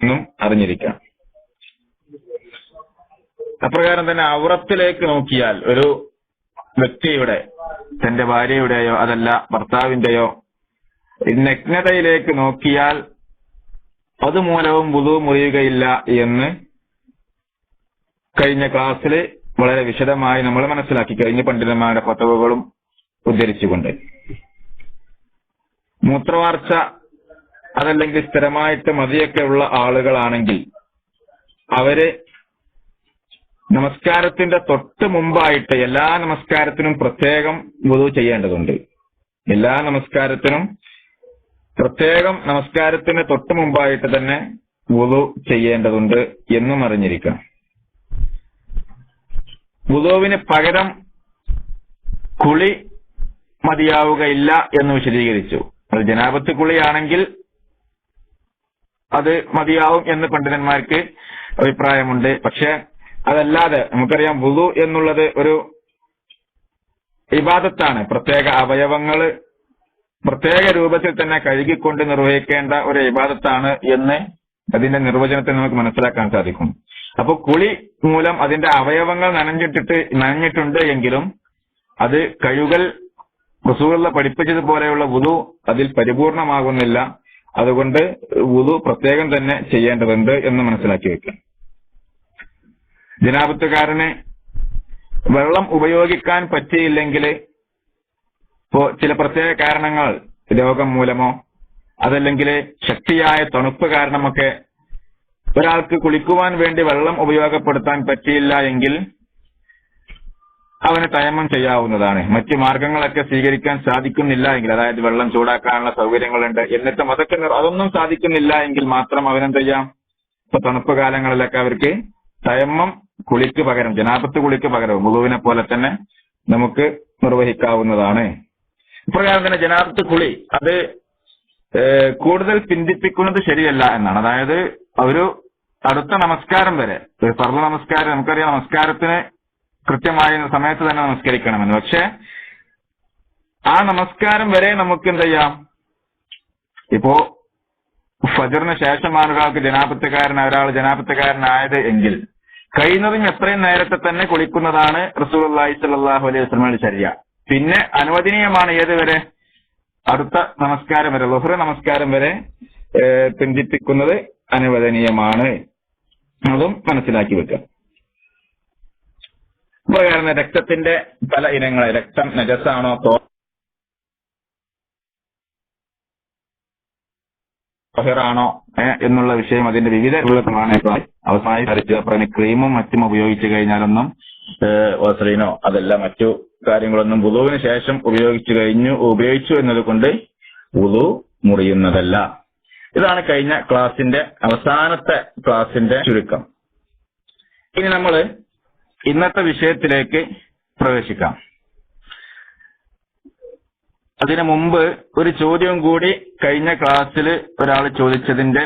എന്നും അറിഞ്ഞിരിക്കാം. അപ്രകാരം തന്നെ ഔറത്തിലേക്ക് നോക്കിയാൽ ഒരു വ്യക്തിയുടെ, തന്റെ ഭാര്യയുടെയോ അതല്ല ഭർത്താവിന്റെയോ നഗ്നതയിലേക്ക് നോക്കിയാൽ അതുമൂലവും വുളു മുറിയുകയില്ല എന്ന് കഴിഞ്ഞ ക്ലാസ്സിൽ വളരെ വിശദമായി നമ്മൾ മനസ്സിലാക്കി കഴിഞ്ഞ പണ്ഡിതന്മാരുടെ ഫത്വകളും ഉദ്ധരിച്ചുകൊണ്ട്. മൂത്രവാർച്ച അതല്ലെങ്കിൽ സ്ഥിരമായിട്ട് മതിയൊക്കെ ഉള്ള ആളുകളാണെങ്കിൽ അവര് നമസ്കാരത്തിന്റെ തൊട്ട് മുമ്പായിട്ട് എല്ലാ നമസ്കാരത്തിനും പ്രത്യേകം വുളു ചെയ്യേണ്ടതുണ്ട്. എല്ലാ നമസ്കാരത്തിനും പ്രത്യേകം നമസ്കാരത്തിന് തൊട്ട് മുമ്പായിട്ട് തന്നെ വുളു ചെയ്യേണ്ടതുണ്ട് എന്നും അറിഞ്ഞിരിക്കണം. വുളുവിന് പകരം കുളി മതിയാവുകയില്ല എന്ന് വിശദീകരിച്ചു. അത് ജനാബത്ത് കുളിയാണെങ്കിൽ അത് മതിയാവും എന്ന് പണ്ഡിതന്മാർക്ക് അഭിപ്രായമുണ്ട്. പക്ഷെ അതല്ലാതെ നമുക്കറിയാം വുളു എന്നുള്ളത് ഒരു ഇബാദത്താണ്. പ്രത്യേക അവയവങ്ങള് പ്രത്യേക രൂപത്തിൽ തന്നെ കഴുകിക്കൊണ്ട് നിർവഹിക്കേണ്ട ഒരു ഇബാദത്താണ് എന്ന് അതിന്റെ നിർവചനത്തിൽ നമുക്ക് മനസ്സിലാക്കാൻ സാധിക്കും. അപ്പൊ കുളി മൂലം അതിന്റെ അവയവങ്ങൾ നനഞ്ഞിട്ടുണ്ട് എങ്കിലും അത് കഴുകൽ റസൂലുള്ള പഠിപ്പിച്ചതുപോലെയുള്ള വുളു അതിൽ പരിപൂർണമാകുന്നില്ല. അതുകൊണ്ട് വുളു പ്രത്യേകം തന്നെ ചെയ്യേണ്ടതുണ്ട് എന്ന് മനസ്സിലാക്കി വെക്കാം. ജനാബത്തുകാരന് വെള്ളം ഉപയോഗിക്കാൻ പറ്റിയില്ലെങ്കിൽ ഇപ്പോ ചില പ്രത്യേക കാരണങ്ങൾ, രോഗം മൂലമോ അതല്ലെങ്കിൽ ശക്തിയായ തണുപ്പ് കാരണമൊക്കെ ഒരാൾക്ക് കുളിക്കുവാൻ വേണ്ടി വെള്ളം ഉപയോഗപ്പെടുത്താൻ പറ്റിയില്ല എങ്കിൽ അവന് തയമ്മം ചെയ്യാവുന്നതാണ്. മറ്റു മാർഗങ്ങളൊക്കെ സ്വീകരിക്കാൻ സാധിക്കുന്നില്ല എങ്കിൽ, അതായത് വെള്ളം ചൂടാക്കാനുള്ള സൗകര്യങ്ങളുണ്ട് എന്നിട്ടും അതൊന്നും സാധിക്കുന്നില്ല എങ്കിൽ മാത്രം അവനെന്ത് ചെയ്യാം, ഇപ്പൊ തണുപ്പ് കാലങ്ങളിലൊക്കെ അവർക്ക് തയമ്മം കുളിക്ക് പകരം, ജനാബത്ത് കുളിക്ക് പകരം വുളുവിനെ പോലെ തന്നെ നമുക്ക് നിർവഹിക്കാവുന്നതാണ്. ഇപ്രകാരം തന്നെ ജനാബത്ത് കുളി അത് കൂടുതൽ പിന്തിപ്പിക്കുന്നത് ശരിയല്ല എന്നാണ്. അതായത് ഒരു അടുത്ത നമസ്കാരം വരെ, ഒരു ഫർള് നമസ്കാരം, നമുക്കറിയാം നമസ്കാരത്തിന് കൃത്യമായ സമയത്ത് തന്നെ നമസ്കരിക്കണമെന്ന്. പക്ഷെ ആ നമസ്കാരം വരെ നമുക്ക് എന്ത് ചെയ്യാം, ഇപ്പോ ഫജറിന് ശേഷമാണ് ഒരാൾ ജനാബത്തുകാരനായത് എങ്കിൽ കഴിയുന്നതും എത്രയും നേരത്തെ തന്നെ കുളിക്കുന്നതാണ് റസൂലുള്ളാഹി സ്വല്ലല്ലാഹു അലൈഹി വസല്ലമയുടെ ചര്യ. പിന്നെ അനുവദനീയമാണ് ഏതുവരെ, അടുത്ത നമസ്കാരം വരെ, ളുഹ്ർ നമസ്കാരം വരെ പിന്തിപ്പിക്കുന്നത് അനുവദനീയമാണ്. അതും മനസ്സിലാക്കി വെക്കുക. കാരണം രക്തത്തിന്റെ പല ഇനങ്ങളെ, രക്തം നജസാണോ ാണോ എന്നുള്ള വിഷയം അതിന്റെ വിവിധ രൂപങ്ങളാണ്. അവസാനമായി ക്രീമും മറ്റും ഉപയോഗിച്ചു കഴിഞ്ഞാലൊന്നും വാസലീനോ അതല്ല മറ്റു കാര്യങ്ങളൊന്നും വുളുവിന് ശേഷം ഉപയോഗിച്ചു എന്നതുകൊണ്ട് വുളു മുറിയുന്നതല്ല. ഇതാണ് കഴിഞ്ഞ ക്ലാസിന്റെ അവസാനത്തെ ക്ലാസിന്റെ ചുരുക്കം. ഇനി നമ്മൾ ഇന്നത്തെ വിഷയത്തിലേക്ക് പ്രവേശിക്കാം. അതിനു മുമ്പ് ഒരു ചോദ്യം കൂടി കഴിഞ്ഞ ക്ലാസ്സിൽ ഒരാൾ ചോദിച്ചതിന്റെ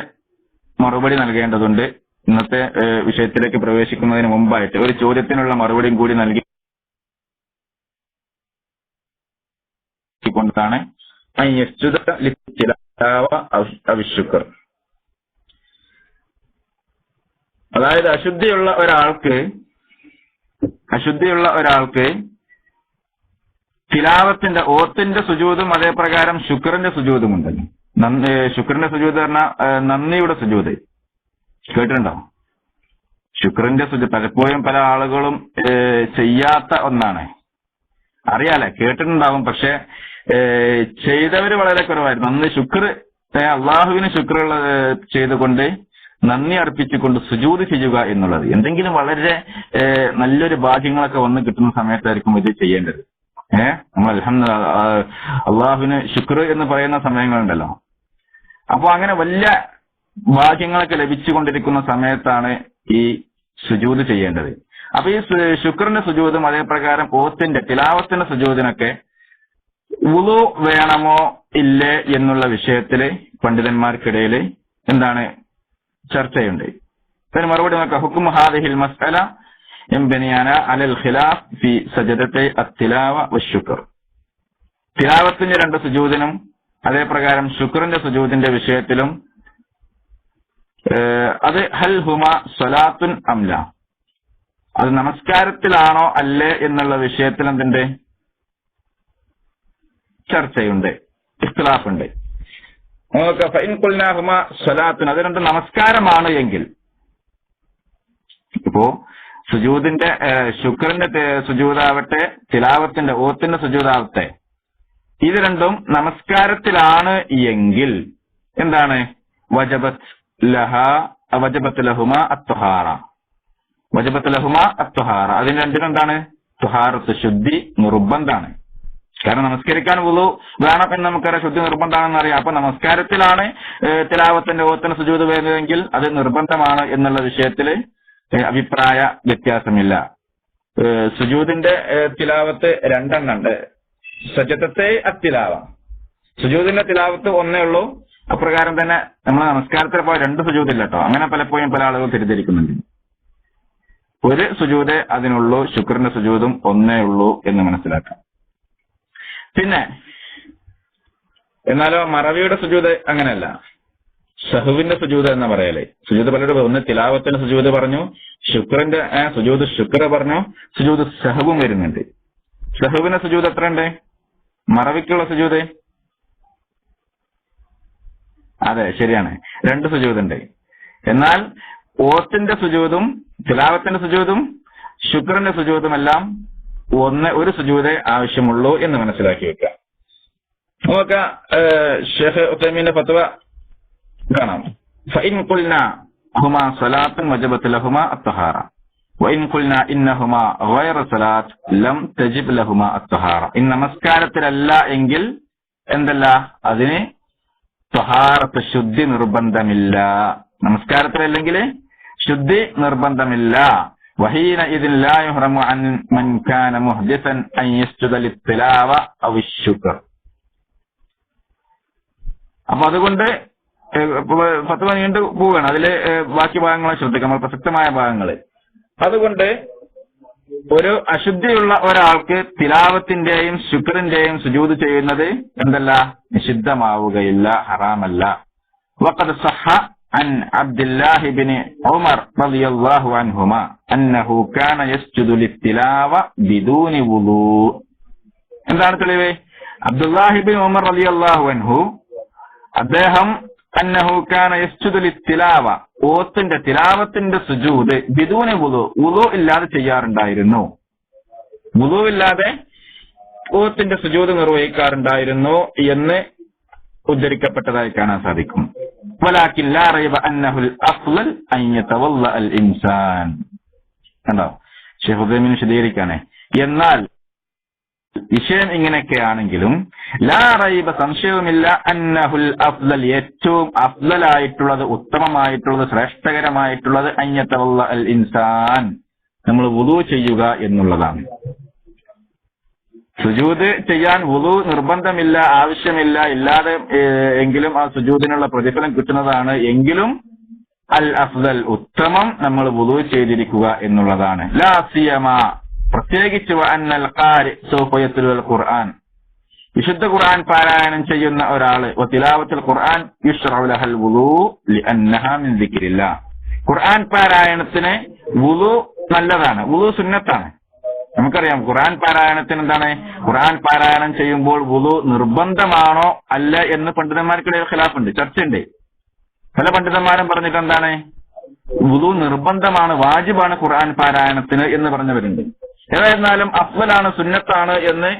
മറുപടി നൽകേണ്ടതുണ്ട്. ഇന്നത്തെ വിഷയത്തിലേക്ക് പ്രവേശിക്കുന്നതിന് മുമ്പായിട്ട് ഒരു ചോദ്യത്തിനുള്ള മറുപടിയും കൂടി നൽകിക്കൊണ്ടാണ് അതായത് അശുദ്ധിയുള്ള ഒരാൾക്ക് തിലാവത്തിന്റെ ഓത്തിന്റെ സുജൂദും അതേപ്രകാരം ശുക്റിന്റെ സുജൂദും ഉണ്ടല്ലോ. ശുക്റിന്റെ സുജൂദ് പറഞ്ഞാൽ നന്ദിയുടെ സുജൂദ് കേട്ടിട്ടുണ്ടോ? ശുക്റിന്റെ സുജൂദ് പലപ്പോഴും പല ആളുകളും ചെയ്യാത്ത ഒന്നാണ്. അറിയാലേ, കേട്ടിട്ടുണ്ടാവും. പക്ഷെ ചെയ്തവര് വളരെ കുറവായിരുന്നു. അള്ളാഹുവിന് ശുക്റുള്ള ചെയ്തുകൊണ്ട് നന്ദി അർപ്പിച്ചുകൊണ്ട് സുജൂദ് ചെയ്യുക എന്നുള്ളത് എന്തെങ്കിലും വളരെ നല്ലൊരു ഭാഗ്യങ്ങളൊക്കെ വന്ന് കിട്ടുന്ന സമയത്തായിരിക്കും ഇത് ചെയ്യേണ്ടത്. നമ്മൾ അള്ളാഹുവിന് ശുക്ർ എന്ന് പറയുന്ന സമയങ്ങളുണ്ടല്ലോ. അപ്പൊ അങ്ങനെ വലിയ ഭാഗ്യങ്ങളൊക്കെ ലഭിച്ചുകൊണ്ടിരിക്കുന്ന സമയത്താണ് ഈ സുജൂദ് ചെയ്യേണ്ടത്. അപ്പൊ ഈ ശുക്റിന്റെ സുജൂദും അതേപ്രകാരം ഓത്തിന്റെ തിലാവത്തിന്റെ സുജൂദിനൊക്കെ വുളു വേണമോ ഇല്ലേ എന്നുള്ള വിഷയത്തില് പണ്ഡിതന്മാർക്കിടയിൽ എന്താണ് ചർച്ചയുണ്ട്. അതിന് മറുപടി നോക്കാം. ഹുക്മു ഹാദിഹിൽ മസ്അല യംബനിയാന അലൽ ഖിലാഫ് ഫി സജദതൈ അത്തിലാവ വശുക്ർ. തിലാവത്തിന്റെ രണ്ട് സുജൂദിനും അതേപ്രകാരം ശുക്റിന്റെ സുജൂദിന്റെ വിഷയത്തിലും അത് ഹൽ ഹുമ സ്വലാത്തുൻ അംല, അത് നമസ്കാരത്തിലാണോ അല്ലേ എന്നുള്ള വിഷയത്തിൽ എന്തുണ്ട്? ചർച്ചയുണ്ട്, ഇഖ്തിലാഫുണ്ട്. ഫഇൻ ഖുൽനാ ഹുമ സ്വലാത്തുൻ, അത് രണ്ട് നമസ്കാരമാണ് എങ്കിൽ, ഇപ്പോ സുജൂദിന്റെ ശുക്രിന്റെ സുജൂദാവട്ടെ, തിലാവത്തിന്റെ ഓത്തിന്റെ സുജൂദാവട്ടെ, ഇത് രണ്ടും നമസ്കാരത്തിലാണ് എങ്കിൽ എന്താണ്? വജബത്ത് ലഹുമ അത്ത്വഹാറ, വജബത്ത് ലഹുമ അത്ത്വഹാറ, അതിന് രണ്ടിനും എന്താണ്? ത്വഹാറത്ത്, ശുദ്ധി നിർബന്ധാണ്. കാരണം നമസ്കരിക്കാൻ വുളു വേണം എന്ന് നമുക്കറിയാം, ശുദ്ധി നിർബന്ധമാണെന്ന് അറിയാം. അപ്പൊ നമസ്കാരത്തിലാണ് തിലാവത്തിന്റെ ഓത്തിന് സുജൂദ് വരുന്നതെങ്കിൽ അത് നിർബന്ധമാണ് എന്നുള്ള വിഷയത്തിൽ അഭിപ്രായ വ്യത്യാസമില്ല. സുജൂദിന്റെ തിലാവത്ത് രണ്ടെണ്ണുണ്ട്. സജദത്തെ അത്തിലാവ, സുജൂദിന്റെ തിലാവത്ത് ഒന്നേ ഉള്ളൂ. അപ്രകാരം തന്നെ നമ്മൾ നമസ്കാരത്തിൽ പോയ രണ്ട് സുജൂദില്ല കേട്ടോ. അങ്ങനെ പലപ്പോഴും പല ആളുകൾ തിരിതിരിക്കുന്നുണ്ട്. ഒരു സുജൂദേ അതിനുള്ളൂ, ശുക്രിന്റെ സുജൂദും ഒന്നേ ഉള്ളൂ എന്ന് മനസ്സിലാക്കാം. പിന്നെ എന്നാലോ മറവിയുടെ സുജൂദ് അങ്ങനെയല്ല, സഹുവിന്റെ സുജൂദ് എന്ന് പറയലേ. സുജൂദ് പലരും ഒന്ന് തിലാവത്തിന്റെ സുജൂദ് പറഞ്ഞു, ശുക്രന്റെ സുജൂദ് ശുക്ര പറഞ്ഞു, സുജൂദ് സഹവും വരുന്നുണ്ട്. സഹുവിന്റെ സുജൂദ് എത്രയുണ്ട്? മറവിക്കുള്ള സുജൂദ് അതെ ശരിയാണ്, രണ്ട് സുജൂദുണ്ട്. എന്നാൽ ഓത്തിന്റെ സുജൂദും തിലാവത്തിന്റെ സുജൂദും ശുക്രന്റെ സുജൂദുമെല്ലാം ഒരു സുജൂദേ ആവശ്യമുള്ളൂ എന്ന് മനസ്സിലാക്കി വെക്കാം. നമുക്ക് ഷെയ്ഖ് ഉത്തൈമീന്റെ ഫത്വ കാണാം. ഫഇൻ ഖുൽനാ ഹുമാ സ്വലാത്തുൻ വജബത്ത് ലഹുമാ അത്ത്വഹാറ വഇൻ ഖുൽനാ ഇന്നഹുമാ ഗൈറ സ്വലാത്ത് ലം തജിബ് ലഹുമാ അത്ത്വഹാറ. ഇൻ നമസ്കാരത്തിലല്ല എങ്കിൽ എന്തല്ല? അതിന് ത്വഹാറത്ത്, ശുദ്ധി നിർബന്ധമില്ല. നമസ്കാരത്തിലല്ലെങ്കിൽ ശുദ്ധി നിർബന്ധമില്ല. വഹീന ഇദിൻ ലാ യുഹ്റമു അൻ മൻ കാന മുഹ്ദിസൻ അൻ യസ്ജുദ ലിത്തിലാവ ഔ ശുക്ർ. അപ്പൊ അതുകൊണ്ട് ഫത്വ നീണ്ടു പോവുകയാണ്. അതിലെ ബാക്കി ഭാഗങ്ങളെ ശ്രദ്ധിക്കാം, നമ്മൾ പ്രസക്തമായ ഭാഗങ്ങള്. അതുകൊണ്ട് ഒരു അശുദ്ധിയുള്ള ഒരാൾക്ക് തിലാവത്തിന്റെയും ശുക്രിന്റെയും സുജൂദ് ചെയ്യുന്നത് എന്തല്ല? നിഷിദ്ധമാവുകയില്ല, ഹറാമല്ല. വഖദ് സഹ അൻ അബ്ദുല്ലാഹി ഇബ്നു ഉമർ റളിയല്ലാഹു അൻഹുമാ അന്നഹു കാന യസ്ജുദു ലിത്തിലാവ ബിദൂനി വുളൂ. എന്താണ് തെളിവ്? അബ്ദുല്ലാഹി ഇബ്നു ഉമർ റളിയല്ലാഹു അൻഹു അദ്ദേഹം അന്നഹു കാന യസ്ജുദു ലിത്തിലാവ, ഓത്തിന്റെ തിലാവത്തിന്റെ സുജൂദ് ബിദൂനി വുളൂ, വുളൂ ഇല്ലാതെ ചെയ്യാറുണ്ടായിരുന്നു. വുളൂ ഇല്ലാതെ ഓത്തിന്റെ സുജൂദ് നിർവഹിക്കാറുണ്ടായിരുന്നു എന്ന് ഉദ്ധരിക്കപ്പെട്ടതായി കാണാൻ സാധിക്കും. വലാകിൻ ലാ റൈബ അന്നഹുൽ അഫ്ളൽ അൻ യതവല്ല അൽ ഇൻസാൻ. കണ്ടോ, ശൈഖ് ഉദൈമീൻ വിശദീകരിക്കാനേ. എന്നാൽ വിഷയം ഇങ്ങനെയൊക്കെയാണെങ്കിലും ലാ റൈബ, സംശയവുമില്ല, അന്നഹുൽ അഫ്ളൽ, ഏറ്റവും അഫ്ളലായിട്ടുള്ളത്, ഉത്തമമായിട്ടുള്ളത്, ശ്രേഷ്ഠകരമായിട്ടുള്ളത് അൻ യതവല്ല അൽ ഇൻസാൻ, നമ്മൾ വുളൂ ചെയ്യുക എന്നുള്ളതാണ്. സുജൂദ് ചെയ്യാൻ വുളൂ നിർബന്ധമില്ല, ആവശ്യമില്ല, ഇല്ലാതെ എങ്കിലും ആ സുജൂദിനുള്ള പ്രതിഫലം കിട്ടുന്നതാണ്. എങ്കിലും അൽ അഫ്ദൽ, ഉത്തമം, നമ്മൾ വുളൂ ചെയ്തിരിക്കുക എന്നുള്ളതാണ്. ലാ സിയമ, പ്രത്യേകിച്ച് അന്നൽ ഖാരി സൗഫ യത്ലുൽ ഖുർആൻ, വിശുദ്ധ ഖുർആൻ പാരായണം ചെയ്യുന്ന ഒരാള് തിലാവത്തുൽ ഖുർആൻ യുശ്റഉ ലഹൽ വുളൂ ലിഅന്നഹാ മിൻ ദിക്രില്ലാ. ഖുർആൻ പാരായണത്തിന് വുളൂ നല്ലതാണ്, വുളൂ സുന്നത്താണ്. നമുക്കറിയാം ഖുർആൻ പാരായണത്തിന് എന്താണ്? ഖുർആൻ പാരായണം ചെയ്യുമ്പോൾ വുളൂ നിർബന്ധമാണോ അല്ല എന്ന് പണ്ഡിതന്മാർക്കിടയിൽ ഖിലാഫുണ്ട്, ചർച്ചയുണ്ട്. പല പണ്ഡിതന്മാരും പറഞ്ഞിട്ട് എന്താണ്? വുളൂ നിർബന്ധമാണ്, വാജിബാണ് ഖുർആൻ പാരായണത്തിന് എന്ന് പറഞ്ഞവരുണ്ട്. ഏതായിരുന്നാലും അഫ്ളലാണ്, സുന്നത്താണ് എന്ന്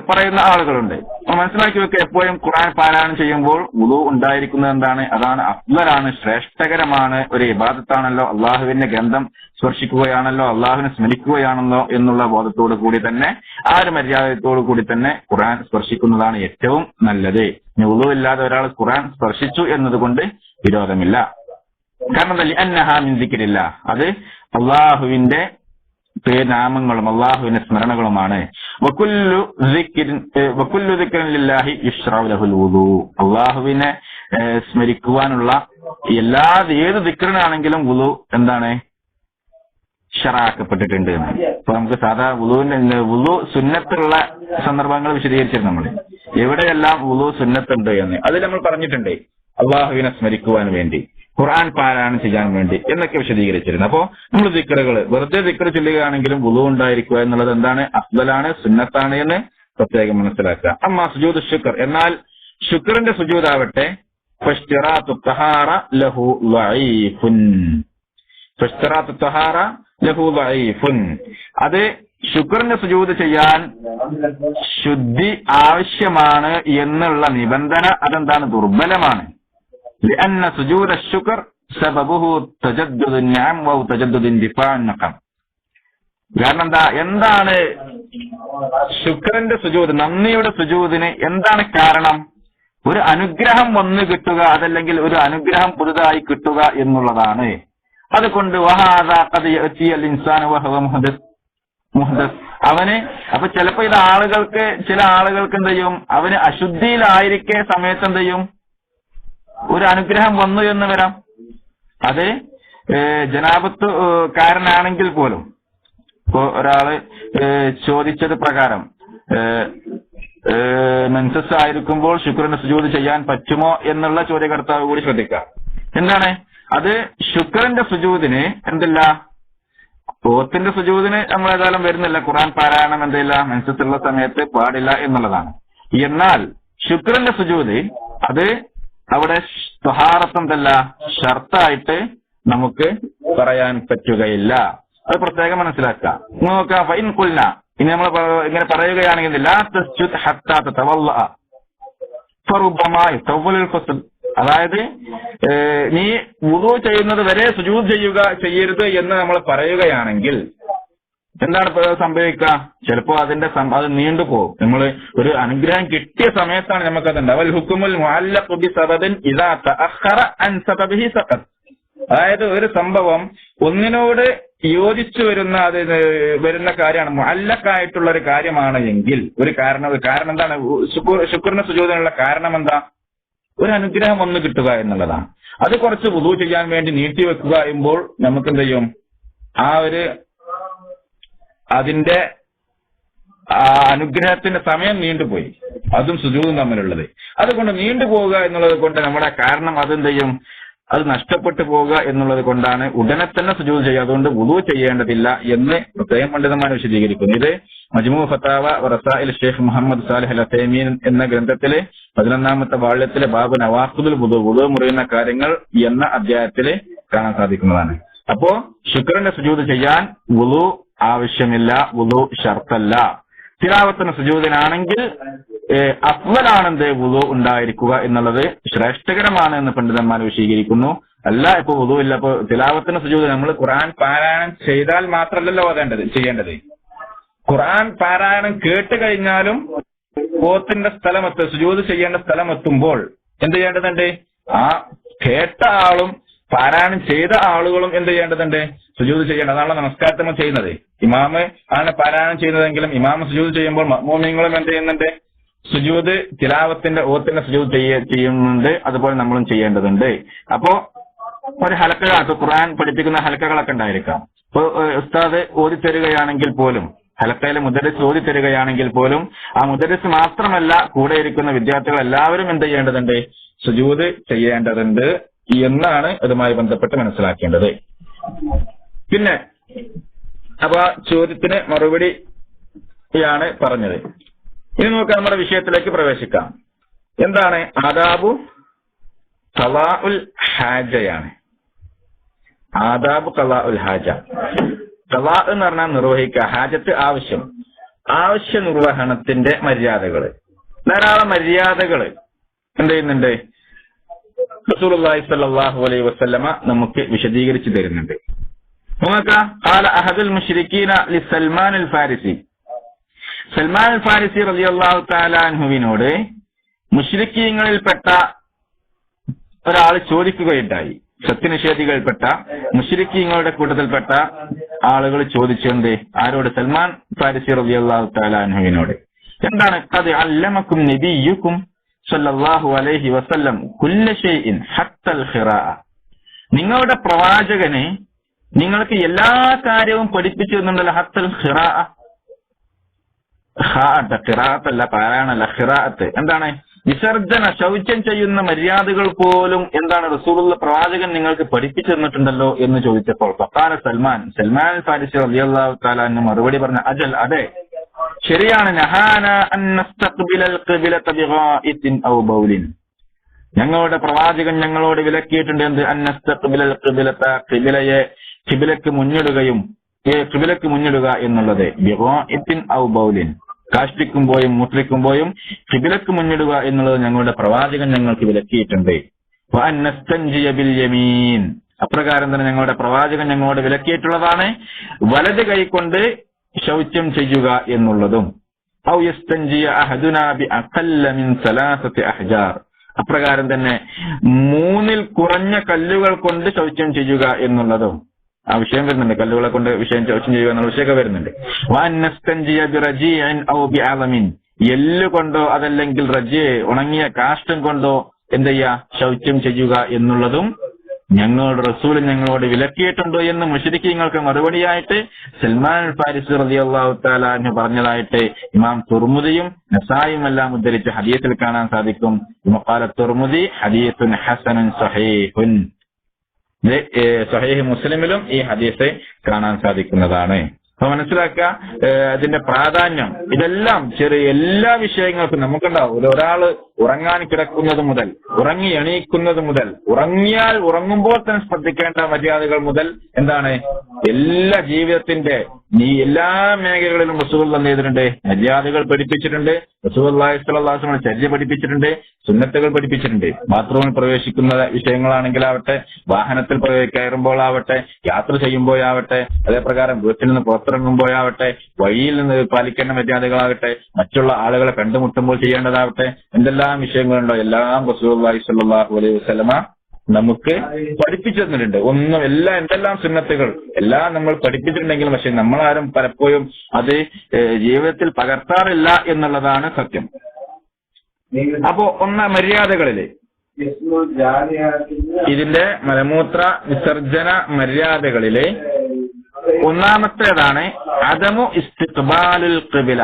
പറയുന്ന ആളുകളുണ്ട്. മനസ്സിലാക്കി വെക്കുക, എപ്പോഴും ഖുർആൻ പാരായണം ചെയ്യുമ്പോൾ വുളൂ ഉണ്ടായിരിക്കുന്നത് എന്താണ്? അതാണ് അഫ്ളലാണ്, ശ്രേഷ്ഠകരമാണ്, ഒരു ഇബാദത്താണല്ലോ, അള്ളാഹുവിന്റെ ഗന്ധം സ്പർശിക്കുകയാണല്ലോ, അള്ളാഹുവിനെ സ്മരിക്കുകയാണല്ലോ എന്നുള്ള ബോധത്തോടു കൂടി തന്നെ, ആ ഒരു മര്യാദത്തോടു കൂടി തന്നെ ഖുർആൻ സ്പർശിക്കുന്നതാണ് ഏറ്റവും നല്ലത്. വുളൂ ഇല്ലാതെ ഒരാൾ ഖുർആൻ സ്പർശിച്ചു എന്നതുകൊണ്ട് വിരോധമില്ല. കാരണം ലിഅന്നഹാ മിൻ ദിക്രില്ലാ, അത് അള്ളാഹുവിന്റെ നാമങ്ങളും അള്ളാഹുവിന്റെ സ്മരണകളുമാണ്. വകുല്ലു ദിക്രിൻ ലില്ലാഹി യുശ്റഉ ലഹുൽ വുളൂ, അള്ളാഹുവിനെ സ്മരിക്കുവാനുള്ള ഏത് ദിക്റിനാണെങ്കിലും വുളൂ എന്താണ്? ശറഅക്കപ്പെട്ടിട്ടുണ്ട്. ഇപ്പൊ നമുക്ക് സാധാ വുളൂ സുന്നത്തുള്ള സന്ദർഭങ്ങൾ വിശദീകരിച്ചിരുന്നു നമ്മൾ, എവിടെയെല്ലാം വുളൂ സുന്നത്തുണ്ട് എന്ന്. അതിൽ നമ്മൾ പറഞ്ഞിട്ടുണ്ട്, അള്ളാഹുവിനെ സ്മരിക്കുവാൻ വേണ്ടി, ഖുർആൻ പാരായണം ചെയ്യാൻ വേണ്ടി എന്നൊക്കെ വിശദീകരിച്ചിരുന്നു. അപ്പോ നമ്മൾ ദിക്റുകൾ വെറുതെ ദിക്ർ ചൊല്ലുകയാണെങ്കിലും വുളു ഉണ്ടായിരിക്കുക എന്നുള്ളത് എന്താണ്? അഫ്ദലാണ്, സുന്നത്താണ് എന്ന് പ്രത്യേകം മനസ്സിലാക്കുക. അമ്മാ സുജൂദ് ശുക്ർ, എന്നാൽ ശുക്റിന്റെ സുജൂദാവട്ടെ ഫശ്തിറാത്തു തഹാറ ലഹു ളഈഫുൻ. ഫശ്തിറാത്തു തഹാറ ലഹു ളഈഫുൻ, അത് ശുക്റിന്റെ സുജൂദ് ചെയ്യാൻ ശുദ്ധി ആവശ്യമാണ് എന്നുള്ള നിബന്ധന അതെന്താണ്? ദുർബലമാണ്. لأن سجود الشكر سببه تجدد النعم أو تجدد اندفاع النقم. കാരണം എന്താണ് ശുക്രന്റെ സുജൂദ്, നന്ദിയുടെ സുജൂദിന് എന്താണ് കാരണം? ഒരു അനുഗ്രഹം വന്നു കിട്ടുക, അതല്ലെങ്കിൽ ഒരു അനുഗ്രഹം പുതുതായി കിട്ടുക എന്നുള്ളതാണ്. അതുകൊണ്ട് അവന് അപ്പൊ ചിലപ്പോ ഇത് ചില ആളുകൾക്ക് എന്ത് ചെയ്യും, അവന് അശുദ്ധിയിലായിരിക്കെ സമയത്ത് എന്ത് ചെയ്യും, ഒരു അനുഗ്രഹം വന്നു എന്ന് വരാം. അത് ജനാപത്ത് കാരനാണെങ്കിൽ പോലും. ഇപ്പോ ഒരാള് ചോദിച്ചത് പ്രകാരം മെൻസസ് ആയിരിക്കുമ്പോൾ ശുക്രന് സുജൂദ് ചെയ്യാൻ പറ്റുമോ എന്നുള്ള ചോദ്യകർത്താവ് കൂടി ശ്രദ്ധിക്കാം. എന്താണ് അത്? ശുക്രന്റെ സുജൂദിന് എന്തില്ല, ഓത്തിന്റെ സുജൂദിന് നമ്മൾ ഏതായാലും വരുന്നില്ല. ഖുർആൻ പാരായണം എന്തില്ല, മെൻസസ് ഉള്ള സമയത്ത് പാടില്ല എന്നുള്ളതാണ്. എന്നാൽ ശുക്രന്റെ സുജൂദ് അത് അവിടെ ത്വഹാറത്ത് എന്തല്ല, ഷർത്തായിട്ട് നമുക്ക് പറയാൻ പറ്റുകയില്ല. അത് പ്രത്യേകം മനസ്സിലാക്കാം. നോക്കാം. ഫൈൻ ഖുൽന, ഇനി നമ്മൾ ഇങ്ങനെ പറയുകയാണെങ്കിൽ ലാ തസ്ജുദ് ഹത്താ തതവല്ലഅ ഫറുബ്ബമാ യതവല്ലൽ ഫസ്ൽ, അതായത് നീ വുളു ചെയ്യുന്നത് വരെ സുജൂദ് ചെയ്യരുത് എന്ന് നമ്മൾ പറയുകയാണെങ്കിൽ എന്താണ് സംഭവിക്കുക? ചിലപ്പോ അത് നീണ്ടുപോകും. നമ്മൾ ഒരു അനുഗ്രഹം കിട്ടിയ സമയത്താണ് നമുക്കതുണ്ട്. അവൽ ഹുക്കുമുൽ മുഅല്ലഖു ബിസബബിൻ ഇദാ തഅഖറ അൻ സബബിഹി സഖത്, അതായത് ഒരു സംഭവം ഒന്നിനോട് യോജിച്ചു വരുന്ന കാര്യമാണ്, മുഅല്ലഖായിട്ടുള്ള ഒരു കാര്യമാണ് എങ്കിൽ കാരണം എന്താണ്? ശുക്രിന് സുജൂദിനുള്ള കാരണം എന്താ? ഒരു അനുഗ്രഹം ഒന്ന് കിട്ടുക എന്നുള്ളതാണ്. അത് കുറച്ച് വുളു ചെയ്യാൻ വേണ്ടി നീട്ടിവെക്കുക എമ്പോൾ നമുക്ക് എന്ത് ചെയ്യും? അതിന്റെ അനുഗ്രഹത്തിന്റെ സമയം നീണ്ടുപോയി, അതും സുജൂദും തമ്മിലുള്ളത്. അതുകൊണ്ട് നീണ്ടുപോവുക എന്നുള്ളത് കൊണ്ട് നമ്മുടെ കാരണം അതെന്ത് ചെയ്യും? അത് നഷ്ടപ്പെട്ടു പോവുക എന്നുള്ളത് കൊണ്ടാണ് ഉടനെ തന്നെ സുജൂദ് ചെയ്യുക. അതുകൊണ്ട് വുളു ചെയ്യേണ്ടതില്ല എന്ന് പ്രത്യേകം പണ്ഡിതന്മാർ വിശദീകരിക്കുന്നു. ഇത് മജ്മൂ ഫതാവ റസായിൽ ഷെയ്ഖ് മുഹമ്മദ് സാലിഹ് അൽ ഉസൈമീൻ എന്ന ഗ്രന്ഥത്തിലെ 11ാമത്തെ വാള്യത്തിലെ ബാബു നവാഖിദുൽ വുളു, വുളു മുറിയുന്ന കാര്യങ്ങൾ എന്ന അധ്യായത്തില് കാണാൻ സാധിക്കുന്നതാണ്. അപ്പോ ശുക്രന്റെ സുജൂദ് ചെയ്യാൻ വുളു ആവശ്യമില്ല, വുളു ഷർത്തല്ല. തിലാവത്തിന് സുജൂദിനാണെങ്കിൽ അഫ്ളലാണെന്ത്? വുളു ഉണ്ടായിരിക്കുക എന്നുള്ളത് ശ്രേഷ്ഠകരമാണ് എന്ന് പണ്ഡിതന്മാർ വിശദീകരിക്കുന്നു. അല്ല ഇപ്പൊ വുളു ഇല്ല, ഇപ്പൊ തിലാവത്തിന് സുജൂദ് നമ്മൾ ഖുർആൻ പാരായണം ചെയ്താൽ മാത്രമല്ലല്ലോ ചെയ്യേണ്ടത്. ഖുർആൻ പാരായണം കേട്ട് കഴിഞ്ഞാലും ഓത്തിന്റെ സുജൂദ് ചെയ്യേണ്ട സ്ഥലം എത്തുമ്പോൾ എന്ത് ചെയ്യേണ്ടതുണ്ട്? ആ കേട്ട ആളും പാരായണം ചെയ്ത ആളുകളും എന്ത് ചെയ്യേണ്ടതുണ്ട്? സുജൂദ് ചെയ്യേണ്ടത്. അതാണ് നമസ്കാരത്തിൽ നമ്മൾ ചെയ്യുന്നത്. ഇമാമ് ആണ് പാരായണം ചെയ്യുന്നതെങ്കിലും ഇമാമ് സുജൂദ് ചെയ്യുമ്പോൾ മഅ്മൂമീങ്ങളും എന്ത് ചെയ്യുന്നുണ്ട്? സുജൂദ് തിലാവത്തിന്റെ ഓത്തിന്റെ സുജൂദ് ചെയ്യുന്നുണ്ട്. അതുപോലെ നമ്മളും ചെയ്യേണ്ടതുണ്ട്. അപ്പോ ഒരു ഹലക്കകൾ, ഖുർആൻ പഠിപ്പിക്കുന്ന ഹലക്കകളൊക്കെ ഉണ്ടായിരിക്കാം. ഇപ്പൊ ഉസ്താദ് ഓതി തരികയാണെങ്കിൽ പോലും, ഹലക്കയിലെ മുദരിസ് ഓതി തരികയാണെങ്കിൽ പോലും ആ മുദരിസ് മാത്രമല്ല കൂടെ ഇരിക്കുന്ന വിദ്യാർത്ഥികൾ എല്ലാവരും എന്ത് ചെയ്യേണ്ടതുണ്ട്? സുജൂദ് ചെയ്യേണ്ടതുണ്ട് എന്നാണ് അതുമായി ബന്ധപ്പെട്ട് മനസ്സിലാക്കേണ്ടത്. പിന്നെ അപ്പൊ ചോദ്യത്തിന് മറുപടിയാണ് പറഞ്ഞത്. ഇനി നമുക്ക് നമ്മുടെ വിഷയത്തിലേക്ക് പ്രവേശിക്കാം. എന്താണ്? ആദാബു ഖളാഉൽ ഹാജയാണ്. ആദാബു ഖളാഉൽ ഹാജ. ഖളാ എന്ന് പറഞ്ഞാൽ നിർവഹിക്കുക, ഹാജത്ത് ആവശ്യ നിർവഹണത്തിന്റെ മര്യാദകള്. ധാരാളം മര്യാദകള് എന്ത് ചെയ്യുന്നുണ്ട്? റസൂലുള്ളാഹി സ്വല്ലല്ലാഹു അലൈഹി വസല്ലമ നമുക്ക് വിശദീകരിച്ചു തരുന്നുണ്ട്. നോക്കാം. ഖാല അഹദുൽ മുശ്രിക്കീന ലിസൽമാൻ അൽ ഫാരിസി. സൽമാൻ അൽ ഫാരിസി റളിയല്ലാഹു തആല അൻഹുവിനോട് മുശ്രിക്കീങ്ങളിൽപ്പെട്ട ഒരാൾ ചോദിക്കുകയുണ്ടായി. സത്യനിഷേധികളിൽപ്പെട്ട മുശ്രിക്കീങ്ങളുടെ കൂട്ടത്തിൽപ്പെട്ട ആളുകൾ ചോദിച്ചെന്ത്? ആരോട്? സൽമാൻ ഫാരിസി റളിയല്ലാഹു തആല അൻഹുവിനോട്. എന്താണ്? ഖദ് അല്ലമക്കും നബിയ്യുക്കും സല്ലല്ലാഹു അലൈഹി വസല്ലം കുല്ല ഷൈഇൻ ഹത്തൽ ഖിറാഅ. നിങ്ങളുടെ പ്രവാചകന് നിങ്ങൾക്ക് എല്ലാ കാര്യവും പഠിപ്പിച്ചു തന്നിട്ടുണ്ടല്ലോ. ഹത്തൽ ഖിറാഅ, ഖിറാഅത്തല്ല, പാരായണല്ല, ഖിറാഅത്ത്. എന്താണ്? വിസർജന ശൗചം ചെയ്യുന്ന മര്യാദകൾ പോലും എന്താണ് റസൂലുള്ള പ്രവാചകൻ നിങ്ങൾക്ക് പഠിപ്പിച്ചു തന്നിട്ടുണ്ടല്ലോ എന്ന് ചോദിച്ചപ്പോൾ ഫഖാല സൽമാൻ ഫാരിസി റളിയല്ലാഹു തആല അൻഹു മറുപടി പറഞ്ഞ അജൽ, അതെ ശരിയാണ്, നഹാന അൻ നസ്തഖ്ബിലൽ ഖിബ്ലത ബിഗായിത്തിൻ ഔ ബൗലിൻ, ഞങ്ങളുടെ പ്രവാചകൻ ഞങ്ങളോട് വിലക്കിയിട്ടുണ്ട് എന്ത്, അൻ നസ്തഖ്ബിലൽ ഖിബ്ലത, ഖിബ്ലക്ക് മുന്നിടുക എന്നുള്ളത്, ബിഗായിത്തിൻ ഔ ബൗലിൻ, കാഷ്ടിക്കുമ്പോഴും മൂത്രിക്കുമ്പോഴും ഖിബ്ലക്ക് മുന്നിടുക എന്നുള്ളത് ഞങ്ങളുടെ പ്രവാചകൻ ഞങ്ങൾക്ക് വിലക്കിയിട്ടുണ്ട്. വഅൻ നസ്തൻജിയ ബിൽ യമീൻ, അപ്രകാരം തന്നെ ഞങ്ങളുടെ പ്രവാചകൻ ഞങ്ങളോട് വിലക്കിയിട്ടുള്ളതാണ് വലത് കൈകൊണ്ട് ശൗചം ചെയ്യുക എന്നുള്ളതും. ഔ യസ്തൻജിയ അഹദുനാ ബി അഖല്ല മിൻ സലാസത്തി അഹ്ജാർ, അപ്രകാരം തന്നെ 3 കുറഞ്ഞ കല്ലുകൾ കൊണ്ട് ശൗചം ചെയ്യുക എന്നുള്ളതും. ആ വിഷയം വരുന്നുണ്ട്, കല്ലുകളെ കൊണ്ട് ശൗചം ചെയ്യുക എന്നുള്ള വിഷയമൊക്കെ വരുന്നുണ്ട്. വഅൻ നസ്തൻജിയ ബിറജീഇൻ ഔ ബിഅളമിൻ, എല്ല് കൊണ്ടോ അതല്ലെങ്കിൽ റജീ ഉണങ്ങിയ കാഷ്ടം കൊണ്ടോ എന്ത് ചെയ്യുക, ശൗചം ചെയ്യുക എന്നുള്ളതും ഞങ്ങളുടെ റസൂൽ ഞങ്ങളോട് വിലക്കിയിട്ടുണ്ടോ എന്ന് മുശ്രിക്കീങ്ങൾക്ക് മറുപടിയായിട്ട് സൽമാൻ ഫാരിസി റളിയല്ലാഹു തആല അൻഹു പറഞ്ഞതായിട്ട് ഇമാം തുർമുദിയും നസായിയും എല്ലാം ഉദ്ധരിച്ച ഹദീസിൽ കാണാൻ സാധിക്കും. ഖാല തുർമുദി ഹദീസുൻ ഹസനുൻ സഹീഹുൻ, സഹീഹ് മുസ്ലിമിലും ഈ ഹദീസ് കാണാൻ സാധിക്കുന്നതാണ്. അപ്പൊ മനസ്സിലാക്കുക അതിന്റെ പ്രാധാന്യം. ഇതെല്ലാം എല്ലാ വിഷയങ്ങൾക്കും നമുക്കുണ്ടാവും. ഒരാള് ഉറങ്ങാൻ കിടക്കുന്നത് മുതൽ ഉറങ്ങി എണീക്കുന്നത് മുതൽ ഉറങ്ങുമ്പോൾ തന്നെ ശ്രദ്ധിക്കേണ്ട മര്യാദകൾ മുതൽ എന്താണ് എല്ലാ ജീവിതത്തിന്റെ എല്ലാ മേഖലകളിലും റസൂൽ എന്ത് ചെയ്തിട്ടുണ്ട്, മര്യാദകൾ പഠിപ്പിച്ചിട്ടുണ്ട്. റസൂലുള്ളാഹി സ്വല്ലല്ലാഹു അലൈഹി വസല്ലം ചര്യ പഠിപ്പിച്ചിട്ടുണ്ട്, സുന്നത്തുകൾ പഠിപ്പിച്ചിട്ടുണ്ട്. ബാത്റൂമിൽ പ്രവേശിക്കുന്ന വിഷയങ്ങളാണെങ്കിലാവട്ടെ, വാഹനത്തിൽ കയറുമ്പോഴാവട്ടെ, യാത്ര ചെയ്യുമ്പോഴാവട്ടെ, അതേപ്രകാരം വീട്ടിൽ നിന്ന് പുറത്തിറങ്ങുമ്പോഴാവട്ടെ, വഴിയിൽ നിന്ന് പാലിക്കേണ്ട മര്യാദകളാകട്ടെ, മറ്റുള്ള ആളുകളെ കണ്ടുമുട്ടുമ്പോൾ ചെയ്യേണ്ടതാവട്ടെ, എന്തെല്ലാം വിഷയങ്ങളുണ്ടോ എല്ലാം റസൂലുള്ളാഹി സ്വല്ലല്ലാഹു അലൈഹി വസല്ലമ നമുക്ക് പഠിപ്പിച്ചു തന്നിട്ടുണ്ട്. എന്തെല്ലാം സുന്നത്തുകൾ എല്ലാം നമ്മൾ പഠിപ്പിച്ചിട്ടുണ്ടെങ്കിലും പക്ഷെ നമ്മളാരും പലപ്പോഴും അത് ജീവിതത്തിൽ പകർത്താറില്ല എന്നുള്ളതാണ് സത്യം. അപ്പോ മര്യാദകളില് ഇതിന്റെ മലമൂത്ര വിസർജന മര്യാദകളില് ഒന്നാമത്തേതാണ് അദമു ഇസ്തിഖ്ബാലുൽ ഖിബ്ല.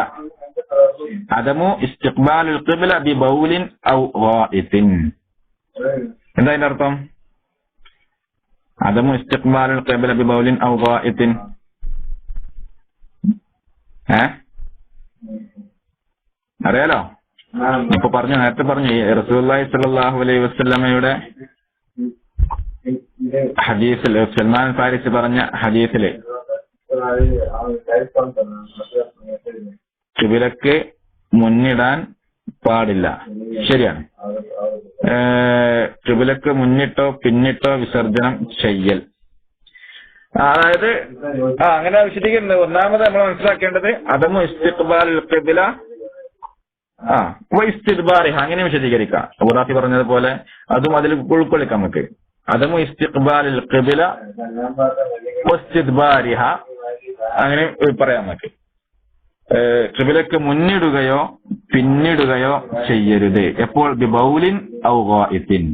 അദമു ഇസ്തിഖ്ബാലുൽ ഖിബ്ല ബി ബൗലിൻ ഔ ഗായിത്തിൻ. എന്താ അതിന്റെ അർത്ഥം? അദമു ഇസ്തിഖ്ബാലുൽ ഖിബ്ല ബി ബൗലിൻ ഔ ഗായിത്തിൻ. അറിയാലോ? ഇപ്പൊ നേരത്തെ പറഞ്ഞു റസൂലുള്ളാഹി സ്വല്ലല്ലാഹു അലൈഹി വസല്ലമയുടെ ഹദീസിൽ സൽമാൻ ഫാരിസി പറഞ്ഞ ഹദീസില് ഖിബ്ലക്ക് മുന്നിടാൻ പാടില്ല. ശരിയാണ്. ഖിബ്ലക്ക് മുന്നിട്ടോ പിന്നിട്ടോ വിസർജനം ചെയ്യൽ. അതായത് അങ്ങനെ വിശദീകരിക്കുന്നത് ഒന്നാമത് നമ്മൾ മനസ്സിലാക്കേണ്ടത് അദമു ഇസ്തിഖ്ബാലുൽ ഖിബ്ല ഇസ്തിദ്ബാരിഹ, അങ്ങനെ വിശദീകരിക്കാം. ഖുറാഫി പറഞ്ഞതുപോലെ അതും അതിൽ ഉൾക്കൊള്ളിക്കാം നമുക്ക്. അദമു ഇസ്തിഖ്ബാലുൽ ഖിബ്ല ഇസ്തിദ്ബാരിഹ, അങ്ങനെ പറയാം നമുക്ക്. ഖിബ്ലക്ക് മുന്നിടുകയോ പിന്നിടുകയോ ചെയ്യരുത്. എപ്പോൾ? ബി ബൗലിൻ ഔ ഗായിത്തിൻ.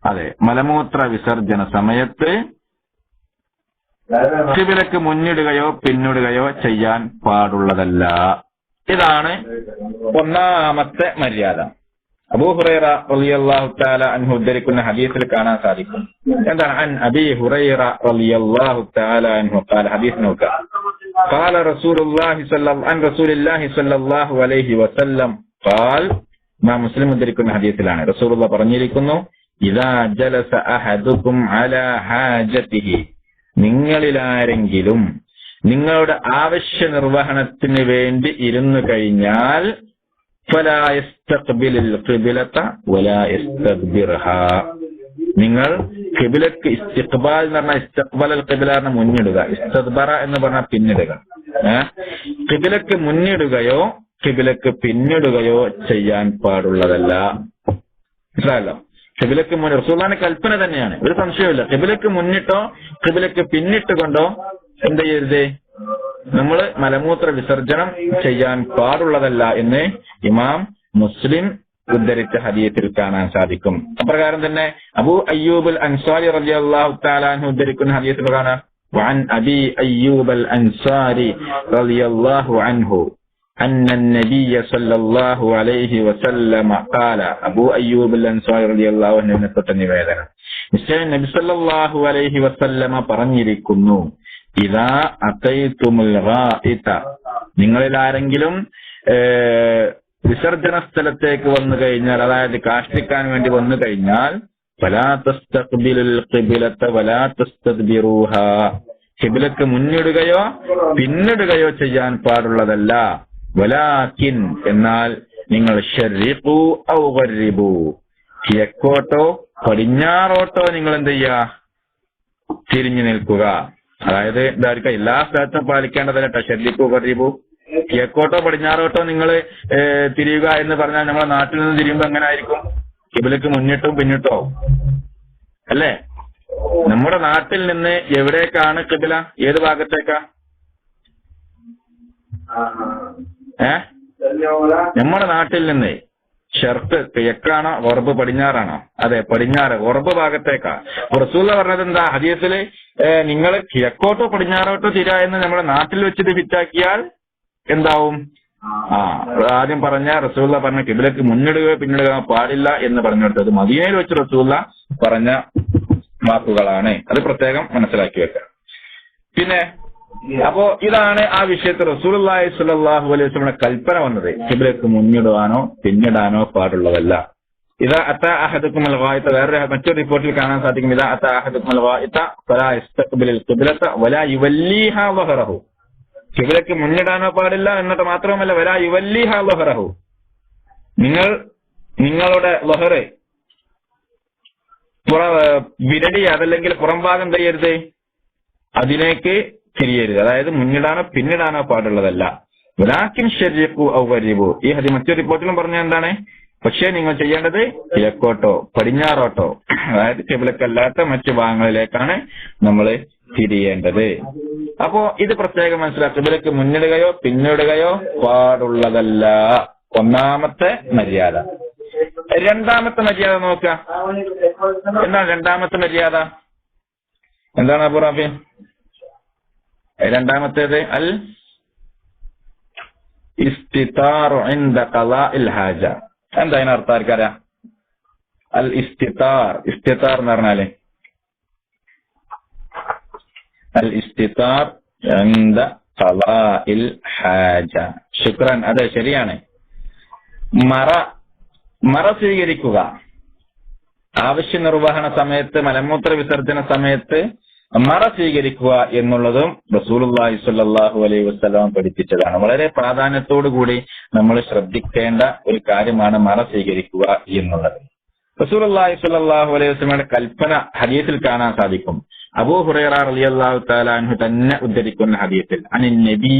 അതെ, മലമൂത്ര വിസർജന സമയത്ത് ഖിബ്ലക്ക് മുന്നിടുകയോ പിന്നിടുകയോ ചെയ്യാൻ പാടുള്ളതല്ല. ഇതാണ് ഒന്നാമത്തെ മര്യാദ. അബൂ ഹുറൈറ റളിയല്ലാഹു തആല അൻഹു ഉദ്ധരിക്കുന്ന ഹദീസിൽ കാണാൻ സാധിക്കും. എന്താണ്? അൻ അബീ ഹുറൈറ റളിയല്ലാഹു തആല അൻഹു ഖാല, ഹദീസ് നോക്കുക. ഖാല റസൂലുള്ളാഹി സ്വല്ലല്ലാഹു അലൈഹി വസല്ലം ഖാൽ, മുസ്ലിം ഉദ്ധരിക്കുന്ന ഹദീസിലാണ്. റസൂലുള്ളാഹി പറഞ്ഞിരിക്കുന്നു, ഇദാ ജലസ അഹദുകും അലാ ഹാജതിഹി, നിങ്ങളിലാരെങ്കിലും നിങ്ങളുടെ ആവശ്യ നിർവഹണത്തിന് വേണ്ടി ഇരുന്നു കഴിഞ്ഞാൽ ഫലാ യസ്തഖ്ബിലുൽ ഖിബ്ലത വലാ യസ്തദ്ബിർഹാ, നിങ്ങൾ ഖിബ്ലക്ക് ഇസ്തിഖ്ബാൽ എന്ന് പറഞ്ഞാൽ ഇസ്തിഖ്ബാലുൽ ഖിബ്ല എന്ന് മുന്നിടുക, ഇസ്തദ്ബറ എന്ന് പറഞ്ഞാൽ പിന്നിടുക. ഖിബ്ലക്ക് മുന്നിടുകയോ ഖിബ്ലക്ക് പിന്നിടുകയോ ചെയ്യാൻ പാടുള്ളതല്ല. മനസ്സിലായല്ലോ? ഖിബ്ലക്ക് റസൂലുള്ളാഹിന്റെ കൽപ്പന തന്നെയാണ്, ഒരു സംശയമില്ല. ഖിബ്ലക്ക് മുന്നിട്ടോ ഖിബ്ലക്ക് പിന്നിട്ടുകൊണ്ടോ എന്ത് ചെയ്യരുത്, നമ്മള് മലമൂത്ര വിസർജനം ചെയ്യാൻ പാടുള്ളതല്ല എന്ന് ഇമാം മുസ്ലിം ഉദ്ധരിച്ച ഹദീസിൽ കാണാൻ സാധിക്കും. അപ്രകാരം തന്നെ അബൂ അയ്യൂബുൽ അൻസാരി റളിയല്ലാഹു തആല അൻഹു ഉദ്ധരിക്കുന്ന ഹദീസിൽ കാണാം, വഅൻ അബീ അയ്യൂബൽ അൻസാരി റളിയല്ലാഹു അൻഹു അന്ന നബിയ സല്ലല്ലാഹു അലൈഹി വസല്ലമ ഖാല. അബൂ അയ്യൂബ് അൽ-അൻസാരി റളിയല്ലാഹു അൻഹുവിനെ തൊട്ട നിവേദനം. നിശ്ചയം നബി സല്ലല്ലാഹു അലൈഹി വസല്ലമ പറഞ്ഞിരിക്കുന്നു, ഇദാ അതൈതുമുൽ ഗായിത, നിങ്ങളിൽ ആരെങ്കിലും വിസർജന സ്ഥലത്തേക്ക് വന്നു കഴിഞ്ഞാൽ, അതായത് കാഷ്ടിക്കാൻ വേണ്ടി വന്നു കഴിഞ്ഞാൽ, ഫലാ തസ്തഖ്ബിലുൽ ഖിബ്ലത വലാ തസ്തദ്ബിറൂഹാ, ഖിബ്ലക്ക് മുന്നിടുകയോ പിന്നിടുകയോ ചെയ്യാൻ പാടുള്ളതല്ല. വലാകിൻ, എന്നാൽ നിങ്ങൾ ശർരിഖു ഔ ഗർരിബു, കിഴക്കോട്ടോ പടിഞ്ഞാറോട്ടോ നിങ്ങൾ എന്ത് ചെയ്യുക, തിരിഞ്ഞു നിൽക്കുക. അതായത് ഇതായിരിക്കും എല്ലാ സ്ഥലത്തും പാലിക്കേണ്ടതല്ല കേട്ടോ. ശർരിഖു ഗർരിബു, കിഴക്കോട്ടോ പടിഞ്ഞാറോട്ടോ നിങ്ങൾ തിരിയുക എന്ന് പറഞ്ഞാൽ നമ്മളെ നാട്ടിൽ നിന്ന് തിരിയുമ്പോ എങ്ങനെ ആയിരിക്കും? ഖിബ്ലക്ക് മുന്നിട്ടും പിന്നിട്ടോ അല്ലേ? നമ്മുടെ നാട്ടിൽ നിന്ന് എവിടേക്കാണ് ഖിബ്ല? ഏത് ഭാഗത്തേക്കാ? നമ്മുടെ നാട്ടിൽ നിന്ന് ഷർത്ത് കിഴക്കാണോ ഗർബ് പടിഞ്ഞാറാണോ? അതെ, പടിഞ്ഞാറ്, ഗർബ് ഭാഗത്തേക്കാ. റസൂൽ പറഞ്ഞത് എന്താ ഹദീസില്? നിങ്ങൾ കിഴക്കോട്ടോ പടിഞ്ഞാറോട്ടോ തിര എന്ന് നമ്മുടെ നാട്ടിൽ വെച്ചിട്ട് ഫിറ്റാക്കിയാൽ എന്താവും? ആദ്യം പറഞ്ഞ റസൂല്ല പറഞ്ഞ ഖിബ്ലക്ക് മുന്നിടുകയോ പിന്നിടുകയോ പാടില്ല എന്ന് പറഞ്ഞെടുത്തത് മദീനയിൽ വെച്ച് റസൂല്ല പറഞ്ഞ വാക്കുകളാണ്. അത് പ്രത്യേകം മനസ്സിലാക്കി വെക്കാം. പിന്നെ അപ്പോ ഇതാണ് ആ വിഷയത്തിൽ റസൂലുള്ളാഹി സ്വല്ലല്ലാഹു അലൈഹി വസല്ലമയുടെ കൽപ്പന വന്നത്. ഖിബ്ലക്ക് മുന്നിടാനോ പിന്നിടാനോ പാടുള്ളതല്ല. ഇദാ അതാ അഹദുകുമുൽ ഗായിത, വേറെ മറ്റൊരു റിപ്പോർട്ടിൽ കാണാൻ സാധിക്കും, ഇദാ അതാ അഹദുകുമുൽ ഗായിത ഫലാ യസ്തഖ്ബിലുൽ ഖിബ്ലത വലാ യുവല്ലിഹാ വഹറഹു, ഖിബ്ലക്ക് മുന്നിടാനോ പാടില്ല, എന്നിട്ട് മാത്രമല്ല വലാ യുവല്ലിഹാ വഹറഹു, നിങ്ങളുടെ വഹറ് വിരടി അതല്ലെങ്കിൽ പുറംഭാഗം ചെയ്യരുത്, അതിലേക്ക് തിരിയരുത്. അതായത് മുന്നിടാനോ പിന്നിടാനോ പാടുള്ളതല്ല. വലാകിൻ ശർരിഖു ഔ ഗർരിബു, ഈ ഹദീസ് മറ്റൊരു റിപ്പോർട്ടിലും പറഞ്ഞ എന്താണ്? പക്ഷേ നിങ്ങൾ ചെയ്യേണ്ടത് കിഴക്കോട്ടോ പടിഞ്ഞാറോട്ടോ, അതായത് ഖിബ്ലക്കല്ലാത്ത മറ്റു ഭാഗങ്ങളിലേക്കാണ് നമ്മൾ തിരിയേണ്ടത്. അപ്പോ ഇത് പ്രത്യേകം മനസ്സിലാക്കുക. ഖിബ്ലക്ക് മുന്നിടുകയോ പിന്നിടുകയോ പാടുള്ളതല്ല. ഒന്നാമത്തെ മര്യാദ. രണ്ടാമത്തെ മര്യാദ നോക്കുക. എന്താണ് രണ്ടാമത്തെ മര്യാദ? എന്താണ് അബൂ റാഫി? രണ്ടാമത്തേത് അൽ ഇസ്തിതാറു ഇൻദ ഖളാഇൽ ഹാജ. എന്താ അതിനർത്ഥം ആർക്കറിയാം? അൽ ഇസ്തിതാർ, ഇസ്തിതാർ എന്ന് പറഞ്ഞാല് അൽ ഇസ്തിതാർ ഇൻദ ഖളാഇൽ ഹാജ. ശുക്രൻ, അതെ ശരിയാണ്. മറ സ്വീകരിക്കുക. ആവശ്യ നിർവഹണ സമയത്ത്, മലമൂത്ര വിസർജന സമയത്ത് മറ സ്വീകരിക്കുക എന്നുള്ളതും റസൂലുള്ളാഹി സ്വല്ലല്ലാഹു അലൈഹി വസല്ലം പഠിപ്പിച്ചതാണ്. വളരെ പ്രാധാന്യത്തോടു കൂടി നമ്മൾ ശ്രദ്ധിക്കേണ്ട ഒരു കാര്യമാണ് മറ സ്വീകരിക്കുക എന്നുള്ളത്. റസൂലുള്ളാഹി സ്വല്ലല്ലാഹു അലൈഹി വസല്ലമയുടെ കൽപ്പന ഹദീസിൽ കാണാൻ സാധിക്കും. അബൂ ഹുറൈറ റളിയല്ലാഹു തആല അൻഹു തന്നെ ഉദ്ധരിക്കുന്ന ഹദീസിൽ അനിൻ നബി,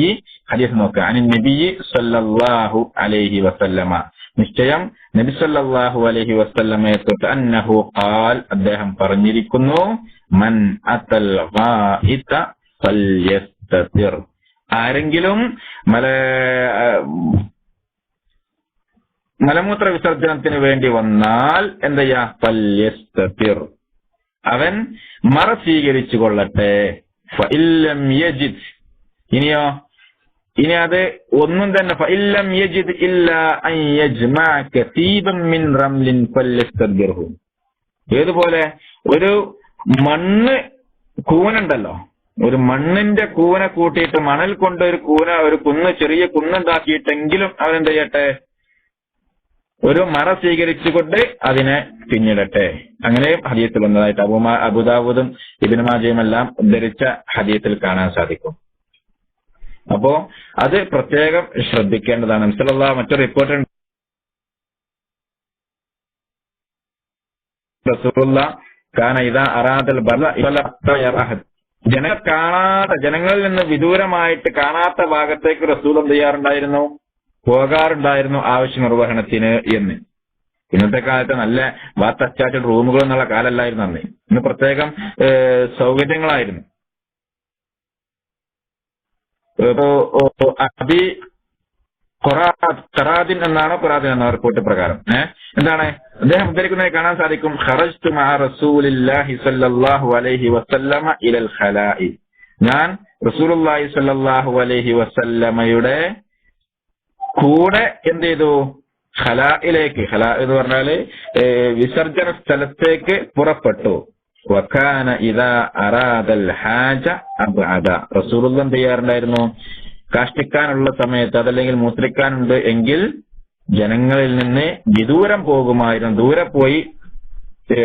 ഹദീസ് നോക്കുക, അനിൻ നബി സ്വല്ലല്ലാഹു അലൈഹി വസല്ലമ, നിശ്ചയം നബി സല്ലല്ലാഹു അലൈഹി വസല്ലമയെ തൊട്ട് അന്നഹു ഖാൽ, അദ്ദേഹം പറഞ്ഞിരിക്കുന്നു, മൻ അതൽ ഗായിത ഫൽയസ്തതിർ, ആരെങ്കിലും മലമൂത്ര വിസർജനത്തിന് വേണ്ടി വന്നാൽ എന്തെയ്യാ? ഫൽയസ്തതിർ, അവൻ മറ സ്വീകരിച്ചു കൊള്ളട്ടെ. ഫഇല്ലം യജിദ്, ഇനിയോ? ഇനി അത് ഒന്നും തന്നെ ഫഇല്ലം യജിദ് ഇല്ലാ അൻ യജ്മഅ കതീബൻ മിൻ റംലിൻ ഫൽയസ്തദ്ബിർഹു. ഏതുപോലെ ഒരു മണ്ണ് കൂനുണ്ടല്ലോ, ഒരു മണ്ണിന്റെ കൂന കൂട്ടിയിട്ട് മണൽ കൊണ്ട് ഒരു കുന്ന്, ചെറിയ കുന്നുണ്ടാക്കിയിട്ടെങ്കിലും അവനെന്ത് ചെയ്യട്ടെ? ഒരു മറ സ്വീകരിച്ചുകൊണ്ട് അതിനെ പിന്നിടട്ടെ. അങ്ങനെ ഹദീസിൽ വന്നതായിട്ട് അബൂദാവൂദും ഇബ്നു മാജയും എല്ലാം ഉദ്ധരിച്ച ഹദീസിൽ കാണാൻ സാധിക്കും. അപ്പോ അത് പ്രത്യേകം ശ്രദ്ധിക്കേണ്ടതാണ്. റസൂലുള്ളാഹി മറ്റൊരു റിപ്പോർട്ട് റസൂലുള്ളാഹി കാന ഇദാ അറാദൽ ബർല ജനങ്ങളിൽ നിന്ന് വിദൂരമായിട്ട് കാണാത്ത ഭാഗത്തേക്ക് റസൂൽ എന്ത് ചെയ്യാറുണ്ടായിരുന്നു? പോകാറുണ്ടായിരുന്നു ആവശ്യ നിർവഹണത്തിന് എന്ന്. ഇന്നത്തെ കാലത്ത് നല്ല ബാത്ത് അറ്റാച്ച്ഡ് റൂമുകൾ എന്നുള്ള കാലല്ലായിരുന്നു അന്ന്. ഇന്ന് പ്രത്യേകം സൗകര്യങ്ങളായിരുന്നു. അബി ഖറാദിൻ എന്നാണോ ഖുറാദിൻ എന്ന റിപ്പോർട്ട് പ്രകാരം എന്താണ് അദ്ദേഹം ഉദ്ധരിക്കുന്നതായി കാണാൻ സാധിക്കും. ഖറജ്തു മഅ റസൂലില്ലാഹി സ്വല്ലല്ലാഹു അലൈഹി വസല്ലമ ഇലൽ ഖലാഇ, ഞാൻ റസൂലുള്ളാഹി സ്വല്ലല്ലാഹു അലൈഹി വസല്ലമയുടെ കൂടെ എന്ത് ചെയ്തു? ഖലായിലേക്ക്, ഖലാ എന്ന് പറഞ്ഞാല് വിസർജന സ്ഥലത്തേക്ക് പുറപ്പെട്ടു. വകാന ഇദാ അറാദൽ ഹാജ അബ്അദ. റസൂലുള്ളാഹി എന്ത് ചെയ്യാറുണ്ടായിരുന്നു? കാഷ്ടിക്കാനുള്ള സമയത്ത് അതല്ലെങ്കിൽ മൂത്രിക്കാനുണ്ട് എങ്കിൽ ജനങ്ങളിൽ നിന്ന് വിദൂരം പോകുമായിരുന്നു, ദൂരെ പോയി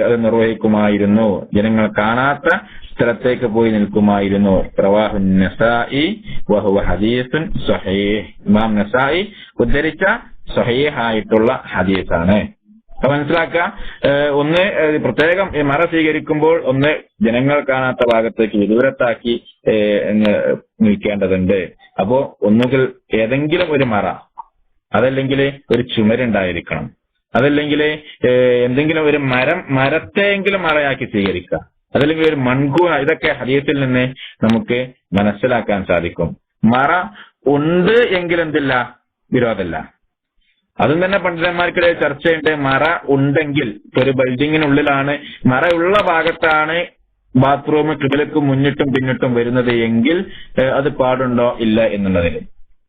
അത് നിർവഹിക്കുമായിരുന്നു, ജനങ്ങൾ കാണാത്ത സ്ഥലത്തേക്ക് പോയി നിൽക്കുമായിരുന്നു. റവാഹു നസായി വഹുവ ഹദീസുൻ സ്വഹീഹ്. ഇമാം നസായി ഉദ്ധരിച്ച സ്വഹീഹായിട്ടുള്ള ഹദീസാണ്. അപ്പൊ മനസ്സിലാക്കുക, ഒന്ന് പ്രത്യേകം മറ സ്വീകരിക്കുമ്പോൾ ഒന്ന് ജനങ്ങൾ കാണാത്ത ഭാഗത്തേക്ക് വിദൂരത്താക്കി നിൽക്കേണ്ടതുണ്ട്. അപ്പോ ഒന്നുകിൽ ഏതെങ്കിലും ഒരു മറ, അതല്ലെങ്കിൽ ഒരു ചുമരുണ്ടായിരിക്കണം, അതല്ലെങ്കിൽ എന്തെങ്കിലും ഒരു മരത്തെയെങ്കിലും മറയാക്കി സ്വീകരിക്കുക, അതല്ലെങ്കിൽ ഒരു മൺകൂണ. ഇതൊക്കെ ഹദീസിൽ നിന്ന് നമുക്ക് മനസ്സിലാക്കാൻ സാധിക്കും. മറ ഉണ്ട് എങ്കിൽ എന്തില്ല? വിരോധമല്ല. അതും തന്നെ പണ്ഡിതന്മാർക്കിടയിൽ ചർച്ചയുണ്ട്. മറ ഉണ്ടെങ്കിൽ, ഇപ്പൊ ഒരു ബിൽഡിങ്ങിനുള്ളിലാണ്, മറ ഉള്ള ഭാഗത്താണ് ബാത്റൂം കിബിലക്ക് മുന്നിട്ടും പിന്നിട്ടും വരുന്നത് എങ്കിൽ അത് പാടുണ്ടോ ഇല്ല എന്നുള്ളതിൽ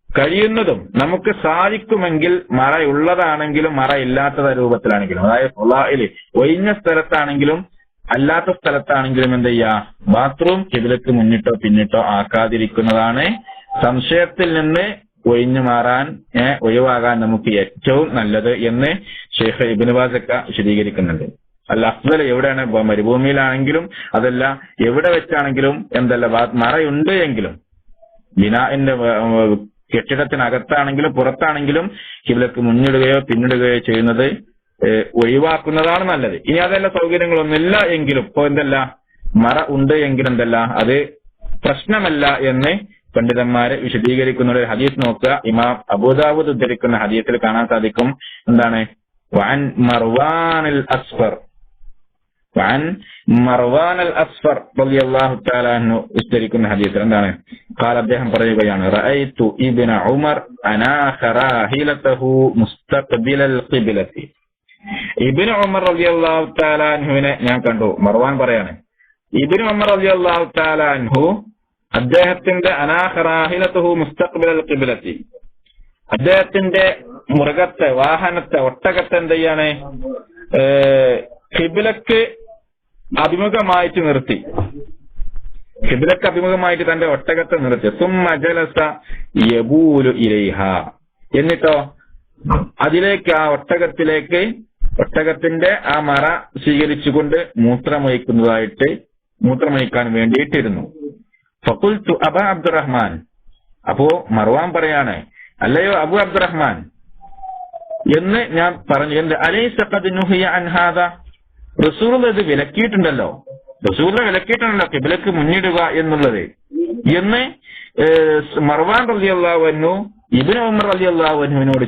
കഴിയുന്നതും നമുക്ക് സാധിക്കുമെങ്കിൽ, മറയുള്ളതാണെങ്കിലും മറ ഇല്ലാത്ത രൂപത്തിലാണെങ്കിലും, അതായത് ഫളാഇൽ ഒഴിഞ്ഞ സ്ഥലത്താണെങ്കിലും അല്ലാത്ത സ്ഥലത്താണെങ്കിലും എന്ത് ചെയ്യാ? ബാത്റൂം കിബിലക്ക് മുന്നിട്ടോ പിന്നിട്ടോ ആക്കാതിരിക്കുന്നതാണ് സംശയത്തിൽ നിന്ന് ഒഴിവാകാൻ നമുക്ക് ഏറ്റവും നല്ലത് എന്ന് ഷെയ്ഖ് ഇബ്നു ബാസ് വിശദീകരിക്കുന്നുണ്ട്. അൽ അഫ്ദൽ എവിടെയാണ്? മരുഭൂമിയിലാണെങ്കിലും അതല്ല എവിടെ വെച്ചാണെങ്കിലും മറയുണ്ട് എങ്കിലും, ബിനാഇന്റെ കെട്ടിടത്തിനകത്താണെങ്കിലും പുറത്താണെങ്കിലും കിബിലക്ക് മുന്നിടുകയോ പിന്നിടുകയോ ചെയ്യുന്നത് ഒഴിവാക്കുന്നതാണ് നല്ലത്. ഇനി അതല്ല സൗകര്യങ്ങളൊന്നുമില്ല എങ്കിലും, ഇപ്പൊ മറ ഉണ്ട് എങ്കിലും അത് പ്രശ്നമല്ല എന്ന് പണ്ഡിതന്മാരെ വിശദീകരിക്കുന്ന ഒരു ഹദീസ് നോക്കുക. ഇമാം അബൂദാവൂദ് ഉദ്ധരിക്കുന്ന ഹദീസിൽ കാണാൻ സാധിക്കും. എന്താണ്? വഅൻ മർവാനിൽ അസ്ഫർ, വഅൻ മർവാനിൽ അസ്ഫർ റളിയല്ലാഹു തആല അൻഹു ഉദ്ധരിക്കുന്ന ഹദീസിൽ എന്താണ്? ഖാല, അദ്ദേഹം പറയുകയാണ്, റഅയ്തു ഇബ്ന ഉമർ അനാഖ റാഹിലതഹു മുസ്തഖ്ബിലൽ ഖിബ്ലതി. ഇബ്നു ഉമർ റളിയല്ലാഹു തആല അൻഹുവിനെ ഞാൻ കണ്ടു. മർവാൻ പറയാണ്, ഇബ്നു ഉമർ റളിയല്ലാഹു തആല അൻഹു അദ്ദേഹത്തിന്റെ അനാഹറാഹിലത്തുഹു മുസ്തഖ്ബിലൽ ഖിബ്ലത്തി, അദ്ദേഹത്തിന്റെ മൃഗത്തെ, വാഹനത്തെ, ഒട്ടകത്തെ എന്ത് ചെയ്യാണ്? ഖിബ്ലക്ക് അഭിമുഖമായിട്ട് നിർത്തി. ഖിബ്ലക്ക് അഭിമുഖമായിട്ട് തന്റെ ഒട്ടകത്തെ നിർത്തി. സുമ്മ ജലസ യബൂലു ഇലൈഹ, എന്നിട്ടോ അതിലേക്ക്, ആ ഒട്ടകത്തിലേക്ക്, ഒട്ടകത്തിന്റെ ആ മറ സ്വീകരിച്ചുകൊണ്ട് മൂത്രമൊഴിക്കാൻ വേണ്ടിയിട്ടിരുന്നു. ഫഖുൽതു അബാ അബ്ദുറഹ്മാൻ, അപ്പോ മർവാൻ പറയാണ്, അല്ലയോ അബു അബ്ദുറഹ്മാൻ എന്ന് ഞാൻ പറഞ്ഞു. എന്ത്? അലൈസ ഖദ് നുഹിയ അൻ ഹാദാ, റസൂലുള്ളാഹി ഇത് വിലക്കിയിട്ടുണ്ടല്ലോ, ഖിബ്ലക്ക് മുന്നിടുക എന്നുള്ളത് എന്ന് മർവാൻ റളിയല്ലാഹു അൻഹു ഇബ്നു ഉമർ റളിയല്ലാഹു അൻഹുവിനോട്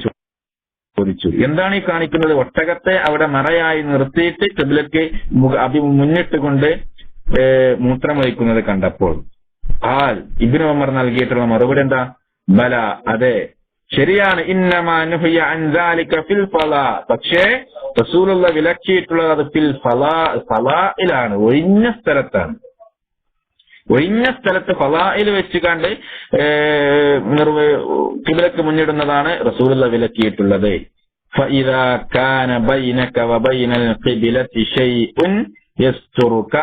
ചോദിച്ചു. എന്താണ് ഈ കാണിക്കുന്നത്? ഒട്ടകത്തെ അവിടെ മറയായി നിർത്തിയിട്ട് ഖിബ്ലക്ക് മുന്നിട്ടുകൊണ്ട് മൂത്രമൊഴിക്കുന്നത് കണ്ടപ്പോൾ ഇബ്നു ഉമർ നൽകിയിട്ടുള്ള മറുപടി എന്താ? ബല, അതെ, ശരിയാണ്. ഇന്നമാ നുഹിയ അൻ ദാലിക ഫിൽ ഫലാ, പക്ഷേ റസൂലുള്ളാഹി വിലക്കിയിട്ടുള്ളത് അത് ഫിൽ ഫലായിലാണ്, ഒഴിഞ്ഞ സ്ഥലത്താണ്. ഒഴിഞ്ഞ സ്ഥലത്ത് ഫലായിൽ വെച്ച് കണ്ട് ഖിബ്ലക്ക് മുന്നിടുന്നതാണ് റസൂലുള്ളാഹി വിലക്കിയിട്ടുള്ളത്. ഫഇദാ കാന ബൈനക വബൈനൽ ഖിബ്ലതി ശൈഉൻ യസ്തുറുക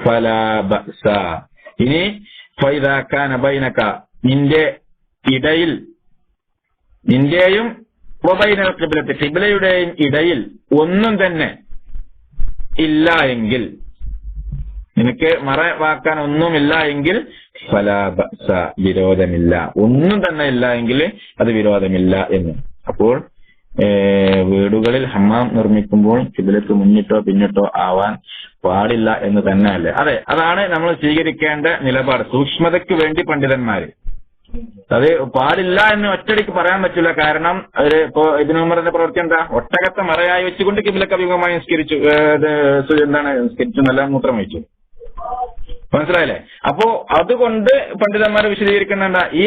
ഫലാ ബഅസ. ഇനി ഫഇദാ കാന ബൈനക, നിന്റെ ഇടയിൽ, നിന്റെയും വബൈനൽ ഖിബ്ലത്തി, ഖിബ്ലയുടെയും ഇടയിൽ ഒന്നും തന്നെ ഇല്ല എങ്കിൽ, നിനക്ക് മറവാക്കാൻ ഒന്നുമില്ല എങ്കിൽ ഫലാ ബഅസ, വിരോധമില്ല. ഒന്നും തന്നെ ഇല്ല എങ്കിൽ അത് വിരോധമില്ല എന്ന്. അപ്പോൾ വീടുകളിൽ ഹമ്മാം നിർമ്മിക്കുമ്പോൾ ഖിബ്ലക്ക് മുന്നിട്ടോ പിന്നിട്ടോ ആവാൻ പാടില്ല എന്ന് തന്നെയല്ലേ? അതെ, അതാണ് നമ്മൾ സ്വീകരിക്കേണ്ട നിലപാട്. സൂക്ഷ്മതയ്ക്ക് വേണ്ടി പണ്ഡിതന്മാര് അത് പാടില്ല എന്ന് ഒറ്റടിക്ക് പറയാൻ പറ്റില്ല. കാരണം ഇപ്പോ ഇബ്നു ഉമറിന്റെ പ്രവൃത്തി എന്താ? ഒട്ടകത്തെ മറയായി വെച്ചുകൊണ്ട് ഖിബ്ലക്ക് അഭിമുഖമായി നിസ്കരിച്ചു, നിസ്കരിച്ചു, നല്ല മൂത്രം വഹിച്ചു. മനസ്സിലായില്ലേ? അപ്പോ അതുകൊണ്ട് പണ്ഡിതന്മാർ വിശദീകരിക്കുന്നുണ്ട്, ഈ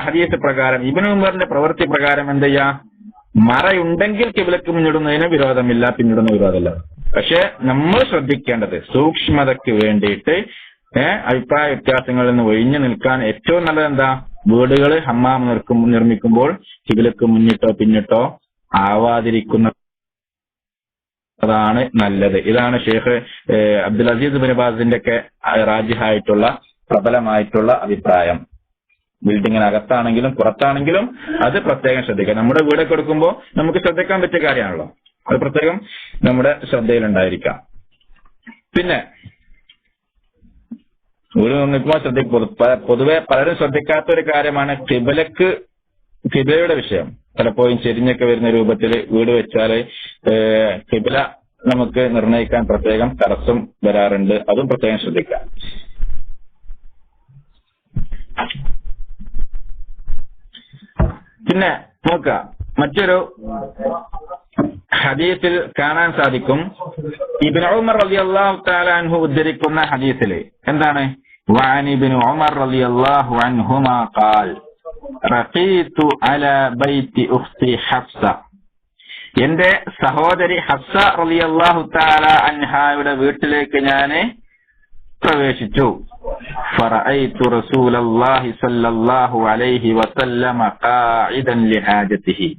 ഹദീസ് പ്രകാരം, ഇബ്നു ഉമറിന്റെ പ്രവൃത്തി പ്രകാരം എന്ത് ചെയ്യാ? മറയുണ്ടെങ്കിൽ ഖിബ്ലക്ക് മുന്നിടുന്നതിന് വിരോധമില്ല, പിന്നിടുന്ന വിരോധമില്ല. പക്ഷെ നമ്മൾ ശ്രദ്ധിക്കേണ്ടത് സൂക്ഷ്മതയ്ക്ക് വേണ്ടിയിട്ട് അഭിപ്രായ വ്യത്യാസങ്ങളിൽ നിന്ന് ഒഴിഞ്ഞു നിൽക്കാൻ ഏറ്റവും നല്ലത് എന്താ? വീടുകൾ ഹമ്മാം നിർമ്മിക്കുമ്പോൾ ഖിബിലക്ക് മുന്നിട്ടോ പിന്നിട്ടോ ആവാതിരിക്കുന്നതാണ് നല്ലത്. ഇതാണ് ഷെയ്ഖ് അബ്ദുൽ അസീസ് ബിൻ ബാസിന്റെ ഒക്കെ റാജിഹായിട്ടുള്ള പ്രബലമായിട്ടുള്ള അഭിപ്രായം. ബിൽഡിങ്ങിനകത്താണെങ്കിലും പുറത്താണെങ്കിലും അത് പ്രത്യേകം ശ്രദ്ധിക്കുക. നമ്മുടെ വീടൊക്കെ എടുക്കുമ്പോൾ നമുക്ക് ശ്രദ്ധിക്കാൻ പറ്റിയ കാര്യമാണല്ലോ, അത് പ്രത്യേകം നമ്മുടെ ശ്രദ്ധയിലുണ്ടായിരിക്കാം. പിന്നെ വീട് നിർമ്മിക്കുമ്പോൾ പൊതുവെ പലരും ശ്രദ്ധിക്കാത്ത ഒരു കാര്യമാണ് ഖിബലയുടെ വിഷയം. പലപ്പോഴും ചെരിഞ്ഞൊക്കെ വരുന്ന രൂപത്തിൽ വീട് വെച്ചാല് ഖിബല നമുക്ക് നിർണ്ണയിക്കാൻ പ്രത്യേകം തടസ്സം വരാറുണ്ട്. അതും പ്രത്യേകം ശ്രദ്ധിക്കാം. പിന്നെ നോക്കുക, മറ്റൊരു ഹദീസിൽ കാണാൻ സാധിക്കും, ഇബ്നു ഉമർ റളിയല്ലാഹു തആല അൻഹു ഉദ്ധരിക്കുന്ന ഹദീസിൽ എന്താണ്, വഅൻ ഇബ്നു ഉമർ റളിയല്ലാഹു അൻഹുമാ ഖാൽ റഖീതു അലാ ബൈതി ഉഖ്തി ഹഫ്സ, എന്റെ സഹോദരി ഹഫ്സ റളിയല്ലാഹു തആല അൻഹായുടെ വീട്ടിലേക്ക് ഞാൻ പ്രവേശിച്ചു. ഫറഅയ്തു റസൂലല്ലാഹി സ്വല്ലല്ലാഹു അലൈഹി വസല്ലമ ഖാഇദൻ ലിഹാജതിഹി,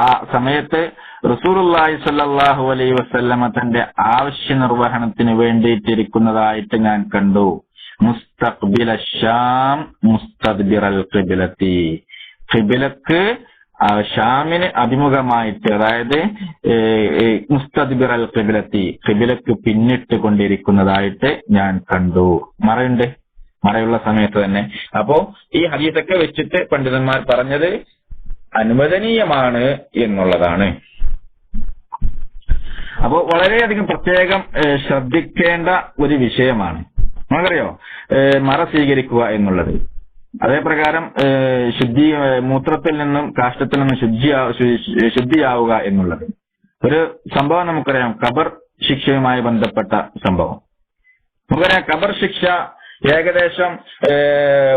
ആ സമയത്ത് റസൂലുള്ളാഹി സ്വല്ലല്ലാഹു അലൈഹി വസല്ലമ തന്റെ ആവശ്യ നിർവഹണത്തിന് വേണ്ടിയിട്ടിരിക്കുന്നതായിട്ട് ഞാൻ കണ്ടു. മുസ്തഖ്ബില ശാം മുസ്തദ്ബിറൽ ഖിബ്ലത്തി, ഖിബ്ലക്ക് ഷാമിന് അഭിമുഖമായിട്ട്, അതായത് മുസ്തദ്ബിറൽ ഖിബ്ലത്തി, ഖിബ്ലക്ക് പിന്നിട്ട് കൊണ്ടിരിക്കുന്നതായിട്ട് ഞാൻ കണ്ടു. മറയുണ്ട്, മറയുള്ള സമയത്ത് തന്നെ. അപ്പോ ഈ ഹദീസൊക്കെ വെച്ചിട്ട് പണ്ഡിതന്മാർ പറഞ്ഞത് അനുവദനീയമാണ് എന്നുള്ളതാണ്. അപ്പോ വളരെയധികം പ്രത്യേകം ശ്രദ്ധിക്കേണ്ട ഒരു വിഷയമാണ്. നമുക്കറിയോ മറ സ്വീകരിക്കുക എന്നുള്ളത്. അതേപ്രകാരം മൂത്രത്തിൽ നിന്നും കാഷ്ടത്തിൽ നിന്നും ശുദ്ധിയാവുക എന്നുള്ളത് ഒരു സംഭവം നമുക്കറിയാം. ഖബർ ശിക്ഷയുമായി ബന്ധപ്പെട്ട സംഭവം നമുക്കറിയാം. ഖബർ ശിക്ഷ ഏകദേശം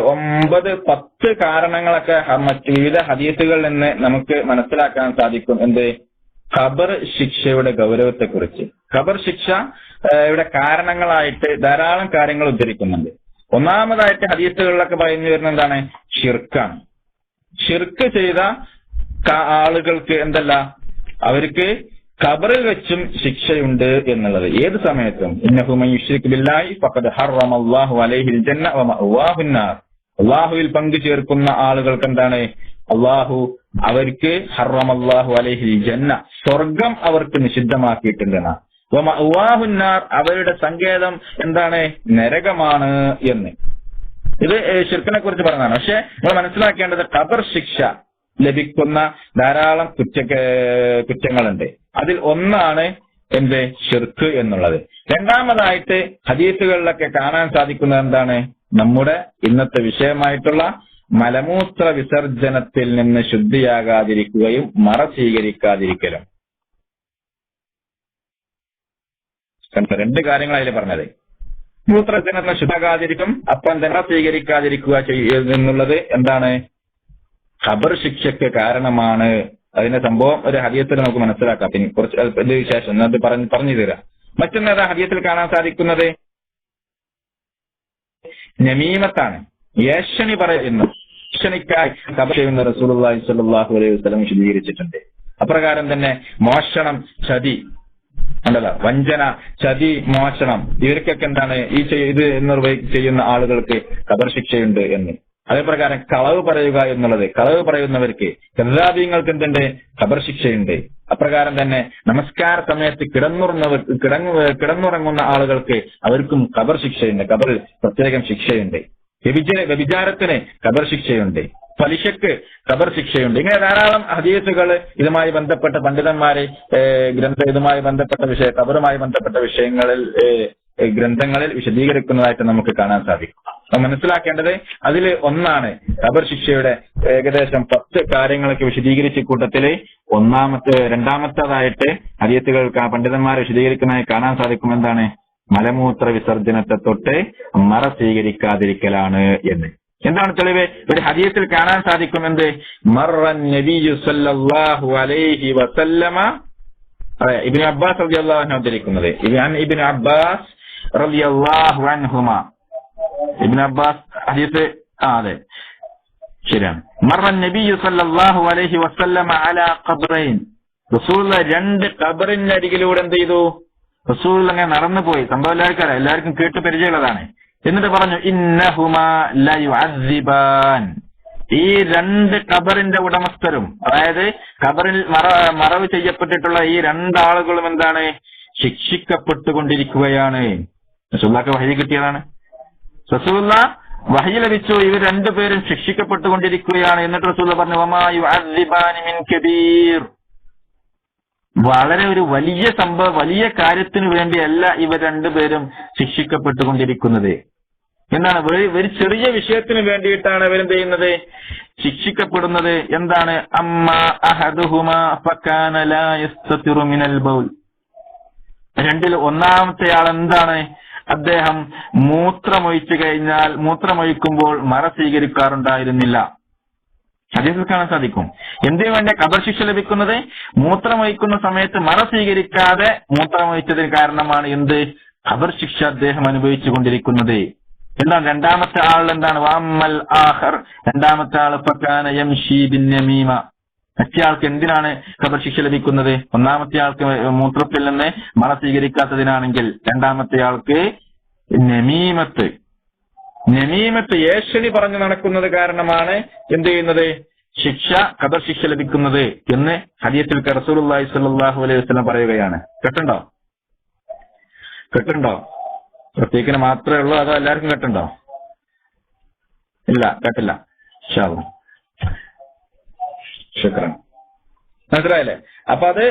9-10 കാരണങ്ങളൊക്കെ മറ്റ് വിവിധ ഹദീസുകളിൽ നിന്ന് നമുക്ക് മനസ്സിലാക്കാൻ സാധിക്കും. എന്ത്, ഖബർ ശിക്ഷയുടെ ഗൗരവത്തെക്കുറിച്ച്. ഖബർ ശിക്ഷ യുടെ കാരണങ്ങളായിട്ട് ധാരാളം കാര്യങ്ങൾ ഉദ്ധരിക്കുന്നുണ്ട്. ഒന്നാമതായിട്ട് ഹദീസുകളിലൊക്കെ പറഞ്ഞു വരുന്നത് എന്താണ്, ഷിർക്കാണ്. ഷിർക്ക് ചെയ്ത ആളുകൾക്ക് എന്തല്ല, അവർക്ക് ഖബറിൽ വെച്ചും ശിക്ഷയുണ്ട് എന്നുള്ളത്. ഏത് സമയത്തും ഇന്നഹു മൻ യുശ്രിക് ബില്ലാഹി ഫഖദ് ഹറമല്ലാഹു അലൈഹിൽ ജന്ന വമഅവാഹുൻ നാർ, അല്ലാഹുവിൽ പങ്കു ചേർക്കുന്ന ആളുകൾക്ക് എന്താണ്, അല്ലാഹു അവർക്ക് ഹറമല്ലാഹു അലൈഹിൽ ജന്ന, സ്വർഗം അവർക്ക് നിഷിദ്ധമാക്കിയിട്ടുണ്ടെന്നാ. വമഅവാഹുൻ നാർ, അവരുടെ സങ്കേതം എന്താണ്, നരകമാണ് എന്ന്. ഇത് ശിർക്കിനെ കുറിച്ച് പറഞ്ഞതാണ്. പക്ഷെ നമ്മൾ മനസ്സിലാക്കേണ്ടത് ഖബർ ശിക്ഷ ലഭിക്കുന്ന ധാരാളം കുറ്റങ്ങളുണ്ട്. അതിൽ ഒന്നാണ് എന്ത്, ഷിർക്ക് എന്നുള്ളത്. രണ്ടാമതായിട്ട് ഹദീസുകളിലൊക്കെ കാണാൻ സാധിക്കുന്നത് എന്താണ്, നമ്മുടെ ഇന്നത്തെ വിഷയമായിട്ടുള്ള മലമൂത്ര വിസർജനത്തിൽ നിന്ന് ശുദ്ധിയാകാതിരിക്കുകയും മറ സ്വീകരിക്കാതിരിക്കലും. രണ്ട് കാര്യങ്ങൾ അതിൽ പറഞ്ഞത്. മൂത്രജനത്തിന് ശുദ്ധാകാതിരിക്കും, അപ്പം തന്നെ സ്വീകരിക്കാതിരിക്കുക എന്നുള്ളത് എന്താണ്, ഖബർ ശിക്ഷയ്ക്ക് കാരണമാണ്. അതിന്റെ സംഭവം ഒരു ഹദീസിൽ നമുക്ക് മനസ്സിലാക്കാം. പിന്നെ കുറച്ച് ശേഷം അത് പറഞ്ഞു തരാം. മറ്റൊന്ന് ഹദീസിൽ കാണാൻ സാധിക്കുന്നത് നമീമത്താണ്. ഏഷണി പറയുന്നു. ഏഷണിക്കായി ഖബർ ചെയ്യുന്ന റസൂലുള്ളാഹി സ്വല്ലല്ലാഹു അലൈഹി വസല്ലം വിശദീകരിച്ചിട്ടുണ്ട്. അപ്രകാരം തന്നെ മോഷണം, ചതി ഉണ്ടല്ലോ, വഞ്ചന, ചതി, മോഷണം, ഇവർക്കൊക്കെ എന്താണ്, ഇത് ചെയ്യുന്ന ആളുകൾക്ക് ഖബർ ശിക്ഷയുണ്ട് എന്ന്. അതേപ്രകാരം കളവ് പറയുക എന്നുള്ളത്, കളവ് പറയുന്നവർക്ക്, കദ്ദാബീങ്ങൾക്ക് എന്തുണ്ട്, ഖബർ ശിക്ഷയുണ്ട്. അപ്രകാരം തന്നെ നമസ്കാര സമയത്ത് കിടന്നുറങ്ങുന്ന ആളുകൾക്ക് അവർക്കും ഖബർ ശിക്ഷയുണ്ട്. ഖബറിൽ പ്രത്യേകം ശിക്ഷയുണ്ട്. വ്യഭിചാരത്തിന് ഖബർ ശിക്ഷയുണ്ട്. പലിശക്ക് ഖബർ ശിക്ഷയുണ്ട്. ഇങ്ങനെ ധാരാളം ഹദീസുകൾ ഇതുമായി ബന്ധപ്പെട്ട പണ്ഡിതന്മാരെ ഇതുമായി ബന്ധപ്പെട്ട ഖബറുമായി ബന്ധപ്പെട്ട വിഷയങ്ങളിൽ ഗ്രന്ഥങ്ങളിൽ വിശദീകരിക്കുന്നതായിട്ട് നമുക്ക് കാണാൻ സാധിക്കും. മനസ്സിലാക്കേണ്ടത് അതിൽ ഒന്നാണ് ഖബർ ശിക്ഷയുടെ ഏകദേശം 10 കാര്യങ്ങളൊക്കെ വിശദീകരിച്ച കൂട്ടത്തില് രണ്ടാമത്തേതായിട്ട് ഹദീസുകൾ പണ്ഡിതന്മാരെ വിശദീകരിക്കുന്നതായി കാണാൻ സാധിക്കും. എന്താണ്, മലമൂത്ര വിസർജനത്തെ തൊട്ട് മറ സ്വീകരിക്കാതിരിക്കലാണ് എന്ന്. എന്താണ് തെളിവ്? ഒരു ഹദീസിൽ കാണാൻ സാധിക്കും. എന്ത്, മർറൻ നബിയ്യു സല്ലല്ലാഹു അലൈഹി വസല്ലമ, ഇബ്നു അബ്ബാസ് റളിയല്ലാഹു അൻഹു ഉദ്ധരിക്കുന്നത്. ഇബ്നു അബ്ബാസ് റളിയല്ലാഹു അൻഹുമ, ഇബ്നു അബ്ബാസ് ഹദീസ്, അതെ, ശരിയാണ്. മർറൻ നബിയ്യു സല്ലല്ലാഹു അലൈഹി വസല്ലമ അലാ ഖബ്റൈൻ. റസൂലുള്ളാഹി 2 ഖബറിന്റെ അരികിലൂടെ എന്ത് ചെയ്തു? റസൂലുള്ളാഹി അങ്ങനെ നടന്നുപോയി. സംഭവം എല്ലാവർക്കും കേട്ട് പരിചയമുള്ളതാണ്. എന്നിട്ട് പറഞ്ഞു, ഇന്നഹുമാ ലയുഅദ്ദിബാൻ. ഈ 2 ഖബറിന്റെ ഉടമസ്ഥരും, അതായത് ഖബറിൽ മറവ് ചെയ്യപ്പെട്ടിട്ടുള്ള ഈ 2 ആളുകളും എന്താണ്? ശിക്ഷിക്കപ്പെട്ടുകൊണ്ടിരിക്കുകയാണ്. റസൂലുള്ളാഹിക്ക് വഹി കിട്ടിയതാണ്. റസൂലുള്ളാഹി വഹി ലഭിച്ചു, ഇവർ 2 പേരും ശിക്ഷിക്കപ്പെട്ടുകൊണ്ടിരിക്കുകയാണ്. എന്നിട്ട് റസൂലുള്ളാഹി പറഞ്ഞു, വമാ യുഅദ്ദിബാനി മിൻ കബീർ. വളരെ ഒരു വലിയ സംഭവം, വലിയ കാര്യത്തിനു വേണ്ടിയല്ല ഇവർ 2 പേരും ശിക്ഷിക്കപ്പെട്ടുകൊണ്ടിരിക്കുന്നത്. എന്താണ്? ഒരു ചെറിയ വിഷയത്തിന് വേണ്ടിയിട്ടാണ് ഇവരെന്ത് ചെയ്യുന്നത്? ശിക്ഷിക്കപ്പെടുന്നത്. എന്താണ്? അമ്മാ അഹദുഹുമാ ഫകാന ലാ യസ്തതിറു മിനൽ ബൗൽ. 2-ൽ ഒന്നാമത്തെ ആൾ എന്താണ്? അദ്ദേഹം മൂത്രമൊഴിക്കുമ്പോൾ മറ സ്വീകരിക്കാറുണ്ടായിരുന്നില്ല. ഹദീസിൽ കാണാൻ സാധിക്കും. എന്തിനു വേണ്ടി ഖബർ ശിക്ഷ ലഭിക്കുന്നത്? മൂത്രമൊഴിക്കുന്ന സമയത്ത് മറ സ്വീകരിക്കാതെ മൂത്രമൊഴിച്ചതിന് കാരണമാണ് എന്ത്? ഖബർ ശിക്ഷ അദ്ദേഹം അനുഭവിച്ചു കൊണ്ടിരിക്കുന്നത്. എന്താണ്? 2-ാമത്തെ ആൾ എന്താണ്? വഅമ്മൽ ആഖർ. 2-ാമത്തെ ആൾ ഫകാന യംശി ബിന്നമീമ. മറ്റേ ആൾക്ക് എന്തിനാണ് ഖബർ ശിക്ഷ ലഭിക്കുന്നത്? 1-ാമത്തെ ആൾക്ക് മൂത്രത്തിൽ നിന്ന് മറ സ്വീകരിക്കാത്തതിനാണെങ്കിൽ 2-ാമത്തെ ആൾക്ക് നമീമത്ത് ഏഷണി പറഞ്ഞു നടക്കുന്നത് കാരണമാണ് എന്ത് ചെയ്യുന്നത്? ഖബർ ശിക്ഷ ലഭിക്കുന്നത് എന്ന് ഹദീസിൽ റസൂലുള്ളാഹി സ്വല്ലല്ലാഹു അലൈഹി വസല്ലം പറയുകയാണ്. കേട്ടുണ്ടോ? പ്രത്യേകിന് മാത്രമേ ഉള്ളൂ, അതോ എല്ലാവർക്കും കേട്ടുണ്ടോ? ഇല്ല, കേട്ടില്ല. ഇൻഷാ അല്ലാഹ്. ശുക്രാൻ. മനസ്സിലായല്ലേ? അപ്പൊ അത്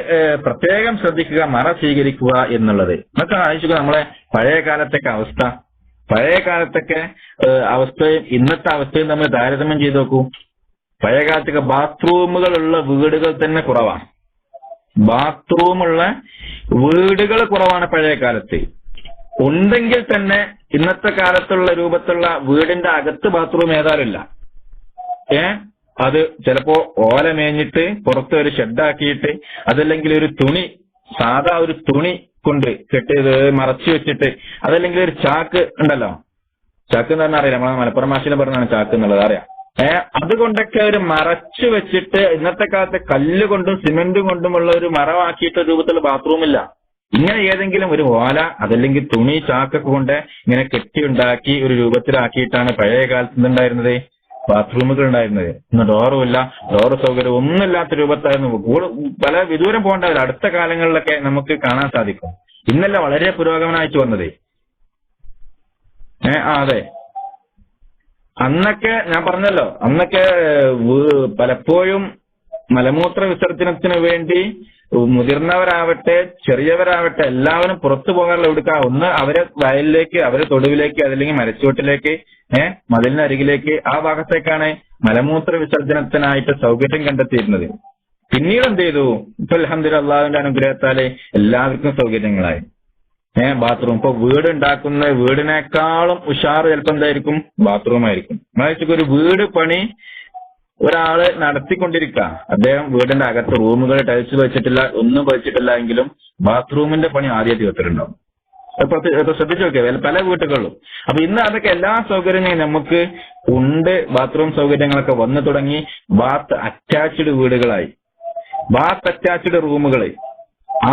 പ്രത്യേകം ശ്രദ്ധിക്കുക, മറ സ്വീകരിക്കുക എന്നുള്ളത്. നമുക്ക് ആലോചിക്കുക നമ്മളെ പഴയ കാലത്തൊക്കെ അവസ്ഥയും ഇന്നത്തെ അവസ്ഥയും നമ്മൾ താരതമ്യം ചെയ്ത് നോക്കൂ. പഴയ കാലത്തൊക്കെ ബാത്റൂമുകളുള്ള വീടുകൾ തന്നെ കുറവാണ്. പഴയ കാലത്ത്. ഉണ്ടെങ്കിൽ തന്നെ ഇന്നത്തെ കാലത്തുള്ള രൂപത്തിലുള്ള വീടിന്റെ അകത്ത് ബാത്റൂം ഏതായാലും. അത് ചിലപ്പോ ഓല മേഞ്ഞിട്ട് പുറത്ത് ഒരു ഷെഡാക്കിയിട്ട്, അതല്ലെങ്കിൽ ഒരു തുണി, സാധാ ഒരു തുണി കൊണ്ട് മറച്ചു വെച്ചിട്ട്, അതല്ലെങ്കിൽ ഒരു ചാക്ക് ഉണ്ടല്ലോ, ചാക്ക് എന്ന് പറഞ്ഞാൽ അറിയാം, നമ്മളെ മലപ്പുറം ഭാഷയിൽ പറഞ്ഞാണ് ചാക്ക് എന്നുള്ളത്, അറിയാം. അതുകൊണ്ടൊക്കെ ഒരു മറച്ചു വെച്ചിട്ട്, ഇന്നത്തെ കാലത്തെ കല്ല് കൊണ്ടും സിമെന്റ് കൊണ്ടുമുള്ള ഒരു മറവാക്കിയിട്ട് രൂപത്തിലുള്ള ബാത്റൂമില്ല. ഇങ്ങനെ ഏതെങ്കിലും ഒരു ഓല, അതല്ലെങ്കിൽ തുണി, ചാക്കൊക്കെ കൊണ്ട് ഇങ്ങനെ കെട്ടിയുണ്ടാക്കി ഒരു രൂപത്തിലാക്കിയിട്ടാണ് പഴയ കാലത്ത് എന്തുണ്ടായിരുന്നത്? ബാത്റൂമുകൾ ഉണ്ടായിരുന്നത്. ഇന്ന് ഡോറുമില്ല, ഡോറ് സൗകര്യം ഒന്നുമില്ലാത്ത രൂപത്തായിരുന്നു. പല വിദൂരം പോകേണ്ടവർ അടുത്ത കാലങ്ങളിലൊക്കെ നമുക്ക് കാണാൻ സാധിക്കും. ഇന്നല്ല വളരെ പുരോഗമനമായിട്ട് വന്നത്. അതെ, അന്നൊക്കെ ഞാൻ പറഞ്ഞല്ലോ, അന്നൊക്കെ പലപ്പോഴും മലമൂത്ര വിസർജനത്തിന് വേണ്ടി മുതിർന്നവരാവട്ടെ ചെറിയവരാവട്ടെ എല്ലാവരും പുറത്തു പോകാനുള്ള എവിടുക്കാ? ഒന്ന് അവരെ വയലിലേക്ക്, അവരെ തൊടുവിലേക്ക്, അതല്ലെങ്കിൽ മരച്ചുവട്ടിലേക്ക്, മതിലിനരികിലേക്ക്, ആ ഭാഗത്തേക്കാണ് മലമൂത്ര വിസർജനത്തിനായിട്ട് സൗകര്യം കണ്ടെത്തിയിരുന്നത്. പിന്നീട് എന്ത് ചെയ്തു? ഇപ്പൊ അൽഹംദുലില്ലാഹ് അള്ളാഹുവിന്റെ അനുഗ്രഹത്താല് എല്ലാവർക്കും സൗകര്യങ്ങളായി. ബാത്റൂം ഇപ്പൊ വീടുണ്ടാക്കുന്ന വീടിനേക്കാളും ഉഷാറ് ചിലപ്പോ എന്തായിരിക്കും? ബാത്റൂം ആയിരിക്കും. ഒരു വീട് പണി ഒരാള് നടത്തിക്കൊണ്ടിരിക്കുക, അദ്ദേഹം വീടിന്റെ അകത്ത് റൂമുകൾ ടൈൽസ് വെച്ചിട്ടില്ല, ഒന്നും വെച്ചിട്ടില്ല എങ്കിലും ബാത്റൂമിന്റെ പണി ആദ്യം തീർത്തിട്ടുണ്ടാവും. ശ്രദ്ധിച്ചു നോക്കിയാൽ പല വീട്ടുകളിലും. അപ്പൊ ഇന്ന് അതൊക്കെ എല്ലാ സൗകര്യങ്ങളും നമുക്ക് ഉണ്ട്. ബാത്റൂം സൗകര്യങ്ങളൊക്കെ വന്നു തുടങ്ങി. ബാത്ത് അറ്റാച്ച്ഡ് വീടുകളായി, ബാത്ത് അറ്റാച്ച്ഡ് റൂമുകള്.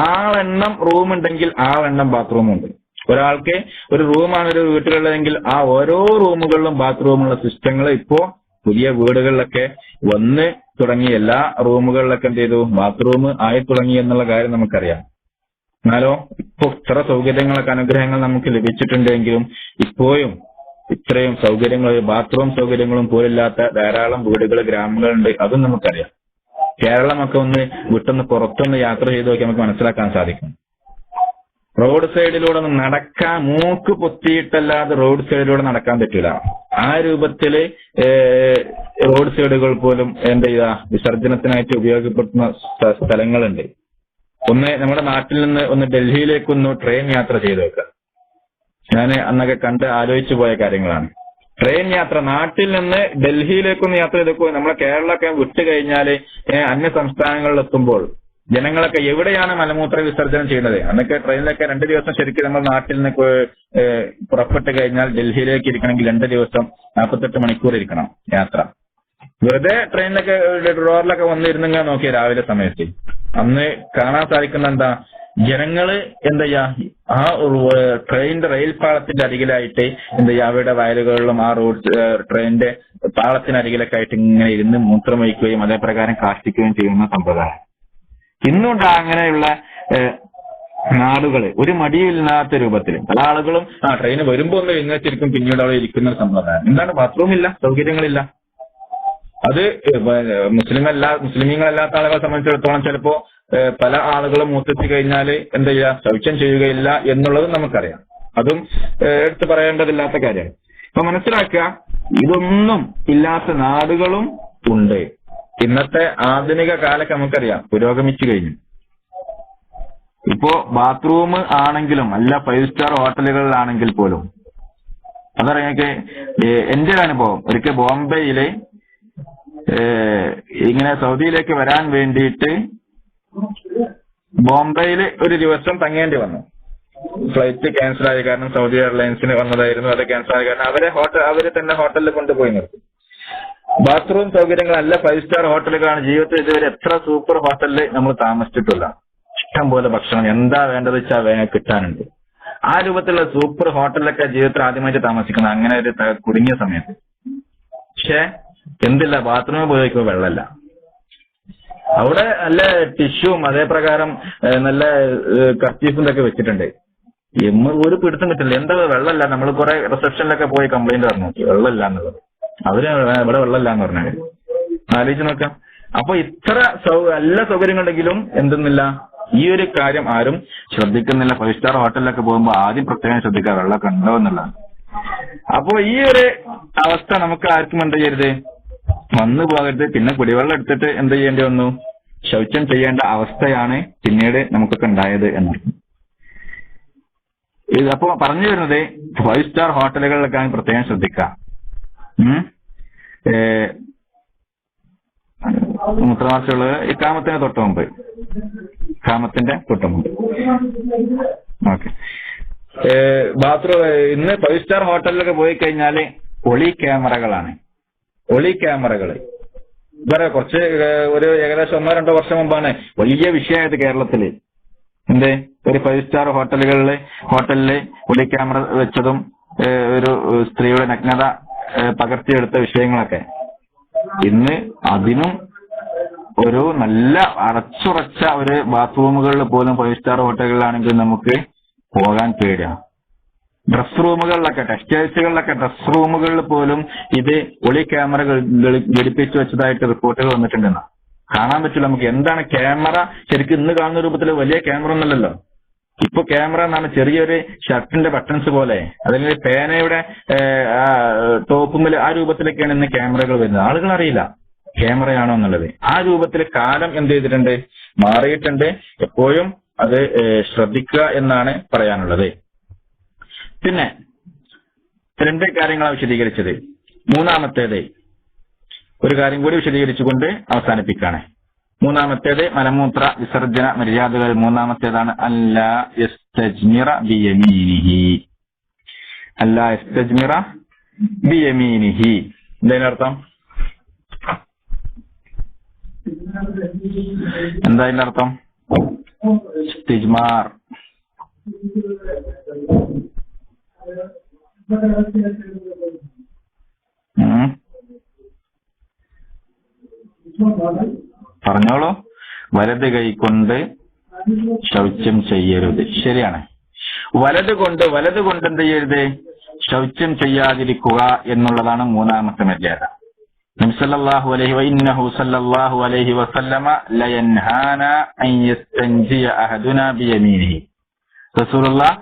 ആളെണ്ണം റൂമുണ്ടെങ്കിൽ ആളെണ്ണം ബാത്റൂമുണ്ട്. ഒരാൾക്ക് ഒരു റൂമാണ് ഒരു വീട്ടിലുള്ളതെങ്കിൽ ആ ഓരോ റൂമുകളിലും ബാത്റൂമുള്ള സിസ്റ്റങ്ങൾ ഇപ്പോ പുതിയ വീടുകളിലൊക്കെ വന്ന് തുടങ്ങി. എല്ലാ റൂമുകളിലൊക്കെ എന്ത് ചെയ്തു? ബാത്റൂം ആയി തുടങ്ങി എന്നുള്ള കാര്യം നമുക്കറിയാം. എന്നാലോ ഇപ്പൊ ഇത്ര സൗകര്യങ്ങളൊക്കെ അനുഗ്രഹങ്ങൾ നമുക്ക് ലഭിച്ചിട്ടുണ്ടെങ്കിലും ഇപ്പോഴും ഇത്രയും സൗകര്യങ്ങൾ, ബാത്റൂം സൗകര്യങ്ങളും പോലില്ലാത്ത ധാരാളം വീടുകൾ, ഗ്രാമങ്ങളുണ്ട്. അതും നമുക്കറിയാം. കേരളമൊക്കെ ഒന്ന് വിട്ടൊന്ന് പുറത്തൊന്ന് യാത്ര ചെയ്ത് നോക്കി നമുക്ക് മനസ്സിലാക്കാൻ സാധിക്കും. റോഡ് സൈഡിലൂടെ ഒന്ന് നടക്കാൻ മൂക്ക് പൊത്തിയിട്ടല്ലാതെ റോഡ് സൈഡിലൂടെ നടക്കാൻ പറ്റൂല. ആ രൂപത്തില് റോഡ് സൈഡുകൾ പോലും എന്ത് ചെയ്താ വിസർജനത്തിനായിട്ട് ഉപയോഗപ്പെടുത്തുന്ന സ്ഥലങ്ങളുണ്ട്. ഒന്ന് നമ്മുടെ നാട്ടിൽ നിന്ന് ഒന്ന് ഡൽഹിയിലേക്കൊന്ന് ട്രെയിൻ യാത്ര ചെയ്ത് വെക്കുക. ഞാൻ അന്നൊക്കെ കണ്ട് ആലോചിച്ചു പോയ കാര്യങ്ങളാണ്. ട്രെയിൻ യാത്ര നാട്ടിൽ നിന്ന് ഡൽഹിയിലേക്കൊന്ന് യാത്ര ചെയ്തേക്കോ. നമ്മളെ കേരളമൊക്കെ വിട്ടു കഴിഞ്ഞാല് അന്യ സംസ്ഥാനങ്ങളിലെത്തുമ്പോൾ ജനങ്ങളൊക്കെ എവിടെയാണ് മലമൂത്ര വിസർജനം ചെയ്യുന്നത്? അന്നൊക്കെ ട്രെയിനിലൊക്കെ 2 ദിവസം ശരിക്കും നമ്മൾ നാട്ടിൽ നിന്ന് പുറപ്പെട്ട് കഴിഞ്ഞാൽ ഡൽഹിയിലേക്ക് ഇരിക്കണമെങ്കിൽ 2 ദിവസം 48 മണിക്കൂർ ഇരിക്കണം യാത്ര. വെറുതെ ട്രെയിനിലൊക്കെ ഡോറിലൊക്കെ വന്നിരുന്നെങ്കിൽ നോക്കിയ രാവിലെ സമയത്ത് അന്ന് കാണാൻ സാധിക്കുന്ന എന്താ, ജനങ്ങള് എന്താ ചെയ്യാ ആ ട്രെയിനിന്റെ റെയിൽ പാളത്തിന്റെ അരികിലായിട്ട് എന്താ ചെയ്യാ അവരുടെ വയലുകളിലും ആ ട്രെയിനിന്റെ പാളത്തിനരികിലൊക്കെ ആയിട്ട് ഇങ്ങനെ ഇരുന്ന് മൂത്രമൊഴിക്കുകയും അതേപ്രകാരം കാഷ്ടിക്കുകയും ചെയ്യുന്ന സമ്പ്രദായം ഇന്നുണ്ട്. അങ്ങനെയുള്ള നാടുകള് ഒരു മടിയില്ലാത്ത രൂപത്തിൽ പല ആളുകളും ട്രെയിന് വരുമ്പോ ഒന്ന് എഴുന്നേറ്റിരിക്കും, പിന്നീട് അവിടെ ഇരിക്കുന്ന സമ്പ്രദായം. എന്താണ്? ബാത്റൂമില്ല, സൗകര്യങ്ങളില്ല. അത് മുസ്ലിമീങ്ങളല്ലാത്ത ആളുകളെ സംബന്ധിച്ചിടത്തോളം ചിലപ്പോ പല ആളുകളും മൂത്തെത്തി കഴിഞ്ഞാല് എന്താ ചെയ്യുക, ശൗചം ചെയ്യുകയില്ല എന്നുള്ളത് നമുക്കറിയാം. അതും എടുത്തു പറയേണ്ടതില്ലാത്ത കാര്യമാണ്. അപ്പൊ മനസ്സിലാക്കുക, ഇതൊന്നും ഇല്ലാത്ത നാടുകളും ഉണ്ട്. ഇന്നത്തെ ആധുനിക കാലൊക്കെ നമുക്കറിയാം പുരോഗമിച്ചു കഴിഞ്ഞു. ഇപ്പോ ബാത്റൂം ആണെങ്കിലും അല്ല 5 സ്റ്റാർ ഹോട്ടലുകളിലാണെങ്കിൽ പോലും അതറിയാക്കെ എന്റെ ഒരു അനുഭവം, ഒരിക്കൽ ബോംബെയില് ഇങ്ങനെ സൗദിയിലേക്ക് വരാൻ വേണ്ടിയിട്ട് ബോംബെയില് ഒരു ദിവസം തങ്ങേണ്ടി വന്നു. ഫ്ലൈറ്റ് ക്യാൻസൽ ആയ കാരണം സൗദി എയർലൈൻസിന് വന്നതായിരുന്നു. അത് ക്യാൻസൽ ആയ കാരണം അവര് തന്നെ ഹോട്ടലിൽ കൊണ്ടുപോയി നിർത്തി. ബാത്റൂം സൗകര്യങ്ങൾ നല്ല 5 സ്റ്റാർ ഹോട്ടലുകളാണ്. ജീവിതത്തിൽ ഇതുവരെ എത്ര സൂപ്പർ ഹോട്ടലിൽ നമ്മൾ താമസിച്ചിട്ടില്ല. ഇഷ്ടം പോലെ ഭക്ഷണം എന്താ വേണ്ടത് വെച്ചാൽ കിട്ടാനുണ്ട്. ആ രൂപത്തിലുള്ള സൂപ്പർ ഹോട്ടലിലൊക്കെ ജീവിതത്തിൽ ആദ്യമായിട്ട് താമസിക്കുന്നത് അങ്ങനെ ഒരു കുടുങ്ങിയ സമയത്ത്. പക്ഷെ എന്തില്ല, ബാത്റൂമിൽ പോയി വയ്ക്കുമ്പോൾ വെള്ളമല്ല. അവിടെ നല്ല ടിഷ്യൂവും അതേപ്രകാരം നല്ല കർച്ചീഫും ഒക്കെ വെച്ചിട്ടുണ്ട്. ഒരു പിടുത്തം കിട്ടില്ല. എന്താ വെള്ളമല്ല. നമ്മൾ കുറെ റിസപ്ഷനിലൊക്കെ പോയി കംപ്ലൈന്റ് പറഞ്ഞു നോക്കി, വെള്ളമില്ല എന്നുള്ളത്. അവര് ഇവിടെ വെള്ളമില്ല എന്ന് പറഞ്ഞാൽ ആലോചിച്ച് നോക്കാം. അപ്പൊ ഇത്ര നല്ല സൗകര്യങ്ങളുണ്ടെങ്കിലും എന്തെന്നില്ല, ഈ ഒരു കാര്യം ആരും ശ്രദ്ധിക്കുന്നില്ല. 5 സ്റ്റാർ ഹോട്ടലിലൊക്കെ പോകുമ്പോൾ ആദ്യം പ്രത്യേകം ശ്രദ്ധിക്കുക വെള്ളമൊക്കെ ഉണ്ടോ എന്നുള്ളതാണ്. അപ്പോ ഈ ഒരു അവസ്ഥ നമുക്ക് ആർക്കും എന്താ ചെയ്യരുത്, വന്നു പോകരുത്. പിന്നെ കുടിവെള്ളം എടുത്തിട്ട് എന്ത് ചെയ്യേണ്ടി വന്നു, ശൗചം ചെയ്യേണ്ട അവസ്ഥയാണ് പിന്നീട് നമുക്കൊക്കെ ഉണ്ടായത് എന്നാണ്. അപ്പോ പറഞ്ഞു വരുന്നത് 5 സ്റ്റാർ ഹോട്ടലുകളിലൊക്കെ പ്രത്യേകം ശ്രദ്ധിക്കുക. മൂത്രമാർച്ചുള്ളത് ഇക്കാമത്തിന്റെ തൊട്ട് മുമ്പ്, ഓക്കെ. ബാത്റൂം ഇന്ന് 5 സ്റ്റാർ ഹോട്ടലിലൊക്കെ പോയി കഴിഞ്ഞാല് ഒളി ക്യാമറകളാണ്. ഒളി ക്യാമറകള് വേറെ കുറച്ച് ഒരു ഏകദേശം 1-2 വർഷം മുമ്പാണ് വലിയ വിഷയമായത് കേരളത്തില്. എന്ത്, ഒരു 5 സ്റ്റാർ ഹോട്ടലില് ഒളി ക്യാമറ വെച്ചതും ഒരു സ്ത്രീയുടെ നഗ്നത പകർത്തിയെടുത്ത വിഷയങ്ങളൊക്കെ. ഇന്ന് അതിനും ഒരു നല്ല അടച്ചുറച്ച ഒരു ബാത്റൂമുകളിൽ പോലും 5 സ്റ്റാർ ഹോട്ടലുകളിലാണെങ്കിൽ നമുക്ക് പോകാൻ പേടിയാണ്. ഡ്രസ് റൂമുകളിലൊക്കെ, ടെക്സ്റ്റൈൽസുകളിലൊക്കെ ഡ്രസ് റൂമുകളിൽ പോലും ഇത് ഒളി ക്യാമറകൾ ഘടിപ്പിച്ചു വെച്ചതായിട്ട് റിപ്പോർട്ടുകൾ വന്നിട്ടുണ്ടെന്നാ. കാണാൻ പറ്റില്ല നമുക്ക്. എന്താണ് ക്യാമറ ശരിക്കും ഇന്ന് കാണുന്ന രൂപത്തിൽ വലിയ ക്യാമറ ഒന്നുമല്ലല്ലോ. ഇപ്പൊ ക്യാമറ എന്നാണ് ചെറിയൊരു ഷർട്ടിന്റെ ബട്ടൺസ് പോലെ, അല്ലെങ്കിൽ പേനയുടെ ടോപ്പുമിൽ ആ രൂപത്തിലൊക്കെയാണ് ഇന്ന് ക്യാമറകൾ വരുന്നത്. ആളുകൾ അറിയില്ല ക്യാമറയാണോ എന്നുള്ളത്. ആ രൂപത്തിൽ കാലം എന്ത് ചെയ്തിട്ടുണ്ട്, മാറിയിട്ടുണ്ട്. എപ്പോഴും അത് ശ്രദ്ധിക്കുക എന്നാണ് പറയാനുള്ളത്. പിന്നെ 2 കാര്യങ്ങളാണ് വിശദീകരിച്ചത്. മൂന്നാമത്തേത് ഒരു കാര്യം കൂടി വിശദീകരിച്ചുകൊണ്ട് അവസാനിപ്പിക്കുകയാണ്. മൂന്നാമത്തേത് മലമൂത്ര വിസർജന മര്യാദകൾ. മൂന്നാമത്തേതാണ് അല്ലാ യസ്തജ്മിറ ബിയമീനിഹി. അല്ലാ യസ്തജ്മിറ ബിയമീനിഹി. എന്തതിനർത്ഥം? എന്താ ഇതിന്റെ അർത്ഥം? ഇസ്തിജ്മാർ. പറഞ്ഞോളൂ. വലത് കൈകൊണ്ട് ശൗചം ചെയ്യരുത്. ശരിയാണ്. വലത് കൊണ്ട് എന്ത് ചെയ്യരുത്, ശൗചം ചെയ്യാതിരിക്കുക എന്നുള്ളതാണ് മൂന്നാമത്തെ മര്യാദ. നബി സല്ലല്ലാഹു അലൈഹി വസല്ലമ ലയൻഹാന അൻ യസ്തൻജിയ അഹദുനാ ബിയമീനിഹി. റസൂലുള്ളാഹ്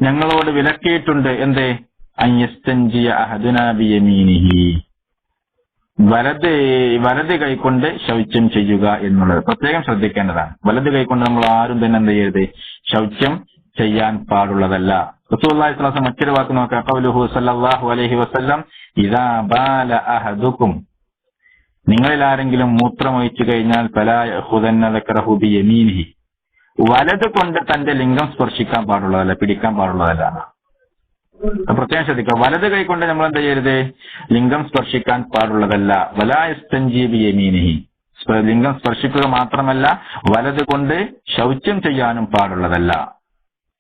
ഞങ്ങളോട് വിലക്കിയിട്ടുണ്ട്. എന്ത്? അൻ യസ്തൻജിയ അഹദുനാ ബിയമീനിഹി, വലത് കൈകൊണ്ട് ശൗചം ചെയ്യുക എന്നുള്ളത് പ്രത്യേകം ശ്രദ്ധിക്കേണ്ടതാണ്. വലത് കൈകൊണ്ട് നമ്മൾ ആരും തന്നെ എന്ത് ചെയ്യരുത്, ശൗചം ചെയ്യാൻ പാടുള്ളതല്ല. റസൂലുള്ളാഹി സ്വല്ലല്ലാഹു അലൈഹി വസല്ലം മറ്റൊരു വാക്ക് നോക്കുക. ഖൗലുഹു സല്ലല്ലാഹു അലൈഹി വസല്ലം ഇദാ ബാല അഹദുക്കും, നിങ്ങളിൽ ആരെങ്കിലും മൂത്രമൊഴിച്ചു കഴിഞ്ഞാൽ ഫലാ യഖുദന്ന ദക്കറഹു ബിയമീനിഹി, വലത് കൊണ്ട് തന്റെ ലിംഗം സ്പർശിക്കാൻ പാടുള്ളതല്ല, പിടിക്കാൻ പാടുള്ളതല്ല. പ്രത്യേകം ശ്രദ്ധിക്കുക. വലത് കൈ കൊണ്ട് നമ്മൾ എന്താ ചെയ്യരുത്? ലിംഗം സ്പർശിക്കാൻ പാടുള്ളതല്ല. വലാ യസ്തൻജി ബിയമീനിഹി, ലിംഗം സ്പർശിക്കുക മാത്രമല്ല വലത് കൊണ്ട് ശൗച്യം ചെയ്യാനും പാടുള്ളതല്ല.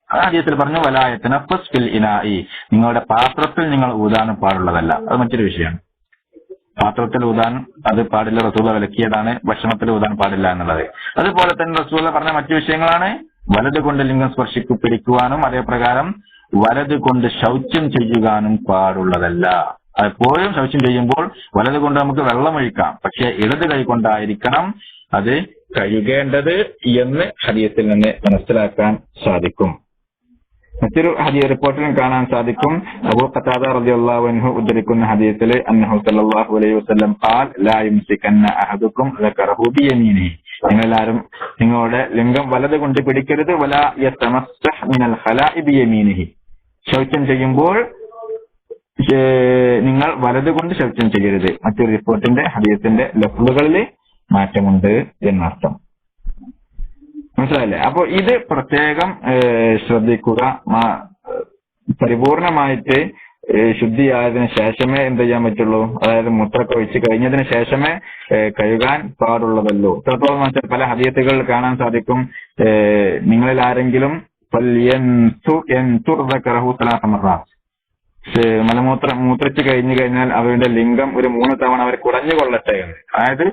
ഹദീസിൽ പറഞ്ഞു വലാ യതനഫസ് ഫിൽ ഇനാഇ, നിങ്ങളുടെ പാത്രത്തിൽ നിങ്ങൾ ഊതാനും പാടുള്ളതല്ല. അത് മറ്റൊരു വിഷയമാണ്. പാത്രത്തിൽ ഊതാൻ അത് പാടില്ല, റസൂല വിലക്കിയതാണ്. ഭക്ഷണത്തിൽ ഊതാൻ പാടില്ല എന്നുള്ളത്. അതുപോലെ തന്നെ റസൂല പറഞ്ഞ മറ്റു വിഷയങ്ങളാണ് വലത് കൊണ്ട് ലിംഗം പിടിക്കുവാനും അതേപ്രകാരം വലത് കൊണ്ട് ശൗച്യം ചെയ്യുവാനും പാടുള്ളതല്ല. എപ്പോഴും ശൗച്യം ചെയ്യുമ്പോൾ വലത് കൊണ്ട് നമുക്ക് വെള്ളം ഒഴിക്കാം, പക്ഷെ ഇടത് കൈ കൊണ്ടായിരിക്കണം അത് കഴുകേണ്ടത് എന്ന് ഹദീസിൽ നിന്ന് മനസ്സിലാക്കാൻ സാധിക്കും. മറ്റൊരു ഹദീസ് റിപ്പോർട്ടിലും കാണാൻ സാധിക്കും. അബൂ ഖതാദ റളിയല്ലാഹു അൻഹു ഉദ്ധരിക്കുന്ന ഹദീസിൽ അന്നഹു സല്ലല്ലാഹു അലൈഹി വസല്ലം ഖാൽ ലാ യുംസികന്ന അഹദുക്കും ദകറഹു ബിയമീനിഹി, നിങ്ങളെല്ലാവരും നിങ്ങളുടെ ലിംഗം വലത് കൊണ്ട് പിടിക്കരുത്. വലാ യതമസ്സഹ് മിനൽ ഖലാഇ ബിയമീനിഹി, ശൗച്യം ചെയ്യുമ്പോൾ നിങ്ങൾ വലത് കൊണ്ട് ശൗച്യം ചെയ്യരുത്. മറ്റൊരു റിപ്പോർട്ടിന്റെ ഹദീസിന്റെ ലഫ്ലുകളിൽ മാറ്റമുണ്ട് എന്നർത്ഥം. മനസ്സിലായില്ലേ? അപ്പൊ ഇത് പ്രത്യേകം ശ്രദ്ധിക്കുക. പരിപൂർണമായിട്ട് ശുദ്ധിയായതിനു ശേഷമേ എന്ത് ചെയ്യാൻ പറ്റുള്ളൂ, അതായത് മൂത്രമൊക്കെ ഒഴിച്ച് കഴിഞ്ഞതിന് ശേഷമേ കഴുകാൻ പാടുള്ളതല്ലോ. ഇത്രത്തോളം പല ഹദീസുകളിൽ കാണാൻ സാധിക്കും. നിങ്ങളിൽ ആരെങ്കിലും മൂത്രച്ച് കഴിഞ്ഞു കഴിഞ്ഞാൽ അവരുടെ ലിംഗം ഒരു 3 തവണ അവർ കുടഞ്ഞുകൊള്ളട്ടെ എന്ന്, അതായത്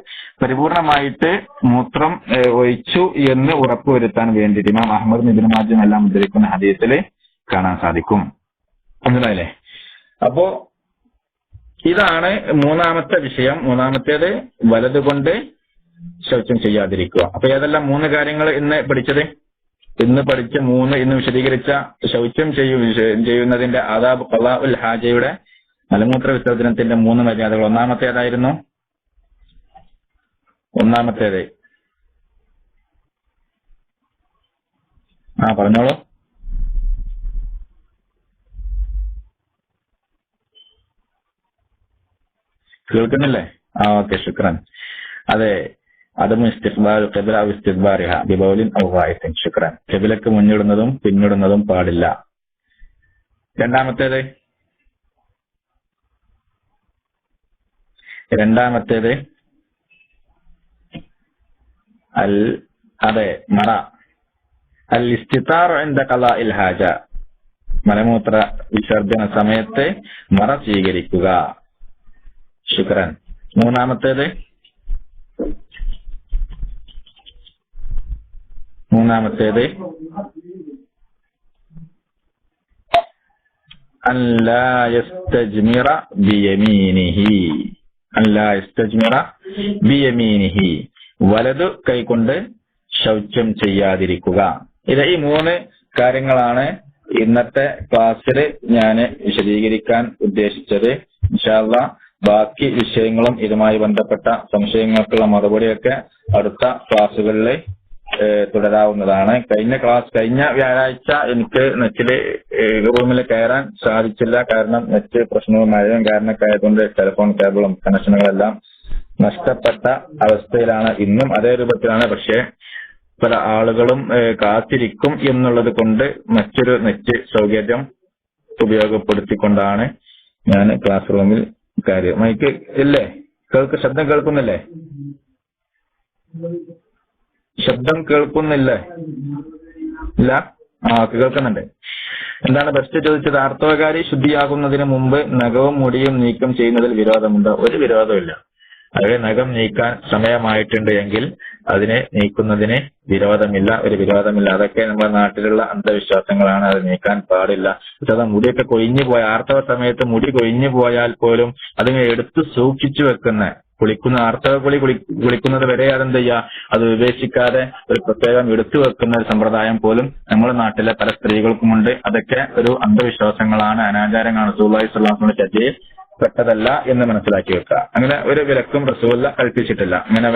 പരിപൂർണമായിട്ട് മൂത്രം ഒഴിച്ചു എന്ന് ഉറപ്പുവരുത്താൻ വേണ്ടിയിട്ട് ഇമാം അഹ്മദ് ഇബ്നു മാജ എല്ലാം ഉദ്ധരിക്കുന്ന ഹദീസിൽ കാണാൻ സാധിക്കും. മനസ്സിലായില്ലേ? അപ്പോ ഇതാണ് മൂന്നാമത്തെ വിഷയം. മൂന്നാമത്തേത് വലത് കൊണ്ട് ശൗച്യം ചെയ്യാതിരിക്കുക. അപ്പൊ ഏതെല്ലാം 3 കാര്യങ്ങൾ ഇന്ന് പഠിച്ചത്? ഇന്ന് പഠിച്ച 3, ഇന്ന് വിശദീകരിച്ച ശൗച്യം ചെയ്യുന്നതിന്റെ ആദാബ് ഖളാഉൽ ഹാജയുടെ മലമൂത്ര വിസർജനത്തിന്റെ 3 മര്യാദകൾ. ഒന്നാമത്തേതായിരുന്നു? ഒന്നാമത്തേത് പറഞ്ഞോളൂ. കേൾക്കുന്നില്ലേ? ഓക്കെ, ശുക്രൻ. അതെ, അതും ഇസ്തിഖ്ബാൽ ഖിബ്ല ഔ ഇസ്തിദ്ബാരിഹ ബിബൗലിൻ ഔ ഗായിത്തിൻ. ശുക്രൻ. ഖിബ്ലക്ക് മുന്നിടുന്നതും പിന്നിടുന്നതും പാടില്ല. രണ്ടാമത്തേത് മറ അൽ ഇസ്തിതാർ ഇൻദ ഖളാഇൽ ഹാജ, മലമൂത്ര വിസർജന സമയത്ത് മറ സ്വീകരിക്കുക. ശുക്രൻ. മൂന്നാമത്തേത് അല്ലാ യസ്തജ്മിറ ബിയമീനിഹി, വലതു കൈകൊണ്ട് ശൗച്യം ചെയ്യാതിരിക്കുക. ഇത് ഈ 3 കാര്യങ്ങളാണ് ഇന്നത്തെ ക്ലാസ്സിൽ ഞാൻ വിശദീകരിക്കാൻ ഉദ്ദേശിച്ചത്. ഇൻഷാ അല്ലാഹ് ബാക്കി വിഷയങ്ങളും ഇതുമായി ബന്ധപ്പെട്ട സംശയങ്ങൾക്കുള്ള മറുപടിയൊക്കെ അടുത്ത ക്ലാസ്സുകളിൽ തുടരാവുന്നതാണ്. കഴിഞ്ഞ വ്യാഴാഴ്ച എനിക്ക് നെറ്റില് റൂമിൽ കയറാൻ സാധിച്ചില്ല. കാരണം നെറ്റ് പ്രശ്നവും മഴയും കാരണമൊക്കെ ആയതുകൊണ്ട് ടെലിഫോൺ കേബിളും കണക്ഷനുകളെല്ലാം നഷ്ടപ്പെട്ട അവസ്ഥയിലാണ്. ഇന്നും അതേ രൂപത്തിലാണ്. പക്ഷേ പല ആളുകളും കാത്തിരിക്കും എന്നുള്ളത് കൊണ്ട് മറ്റൊരു നെറ്റ് സൗകര്യം ഉപയോഗപ്പെടുത്തിക്കൊണ്ടാണ് ഞാൻ ക്ലാസ് റൂമിൽ കാര്യം. മൈക്ക് ഇല്ലേ? ശബ്ദം കേൾക്കുന്നില്ലേ? ശബ്ദം കേൾക്കുന്നില്ലേ? ഇല്ല? കേൾക്കുന്നുണ്ട്. എന്താണ് ബെസ്റ്റ് ചോദിച്ചത്? ആർത്തവകാരി ശുദ്ധിയാകുന്നതിന് മുമ്പ് നഖവും മുടിയും നീക്കം ചെയ്യുന്നതിൽ വിരോധമുണ്ടോ? ഒരു വിരോധമില്ല. അത് നഖം നീക്കാൻ സമയമായിട്ടുണ്ട് എങ്കിൽ അതിനെ നീക്കുന്നതിന് ഒരു വിരോധമില്ല. അതൊക്കെ നമ്മുടെ നാട്ടിലുള്ള അന്ധവിശ്വാസങ്ങളാണ്. അത് നീക്കാൻ പാടില്ല. പക്ഷെ മുടിയൊക്കെ കൊഴിഞ്ഞു പോയ ആർത്തവ സമയത്ത് മുടി കൊഴിഞ്ഞു പോയാൽ പോലും അതിനെ എടുത്ത് സൂക്ഷിച്ചു വെക്കുന്ന ആർത്തവ കുളിക്കുന്നത് വരെ അതെന്ത് ചെയ്യുക, അത് ഉപേക്ഷിക്കാതെ ഒരു പ്രത്യേകം എടുത്തു വെക്കുന്ന ഒരു സമ്പ്രദായം പോലും നമ്മുടെ നാട്ടിലെ പല സ്ത്രീകൾക്കുമുണ്ട്. അതൊക്കെ ഒരു അന്ധവിശ്വാസങ്ങളാണ്, അനാചാരങ്ങളാണ്. റസൂലുള്ളാഹി സ്വല്ലല്ലാഹു അലൈഹി വസല്ലം ചര്യയിൽ പെട്ടതല്ല എന്ന് മനസ്സിലാക്കി വെക്കുക. അങ്ങനെ ഒരു വിലക്കും റസൂല കൽപ്പിച്ചിട്ടില്ല. അങ്ങനെ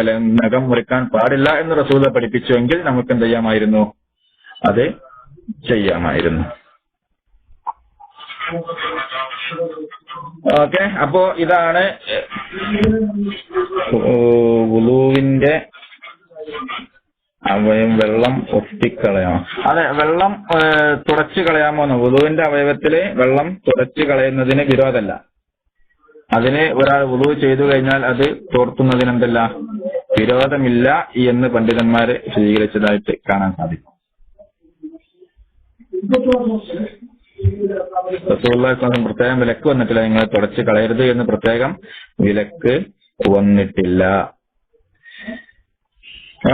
നഖം മുറിക്കാൻ പാടില്ല എന്ന് റസൂല പഠിപ്പിച്ചുവെങ്കിൽ നമുക്ക് എന്ത് ചെയ്യാമായിരുന്നു? അത് ചെയ്യാമായിരുന്നു. ഓക്കെ, അപ്പോ ഇതാണ് വുളൂവിന്റെ അവയം വെള്ളം ഒട്ടിക്കളയാമോ? അതെ, വെള്ളം തുടച്ചു കളയാമോന്ന്. വുളുവിന്റെ അവയവത്തില് വെള്ളം തുടച്ചു കളയുന്നതിന് വിരോധമല്ല. അതിന് ഒരാൾ വുളു ചെയ്തു കഴിഞ്ഞാൽ അത് തോർത്തുന്നതിന് എന്തല്ല, വിരോധമില്ല എന്ന് പണ്ഡിതന്മാര് സ്വീകരിച്ചതായിട്ട് കാണാൻ സാധിക്കും. റസൂലുള്ളാഹി പ്രത്യേകം വിലക്ക് വന്നിട്ടില്ല, നിങ്ങൾ തുടച്ചു കളയരുത് എന്ന് പ്രത്യേകം വിലക്ക് വന്നിട്ടില്ല.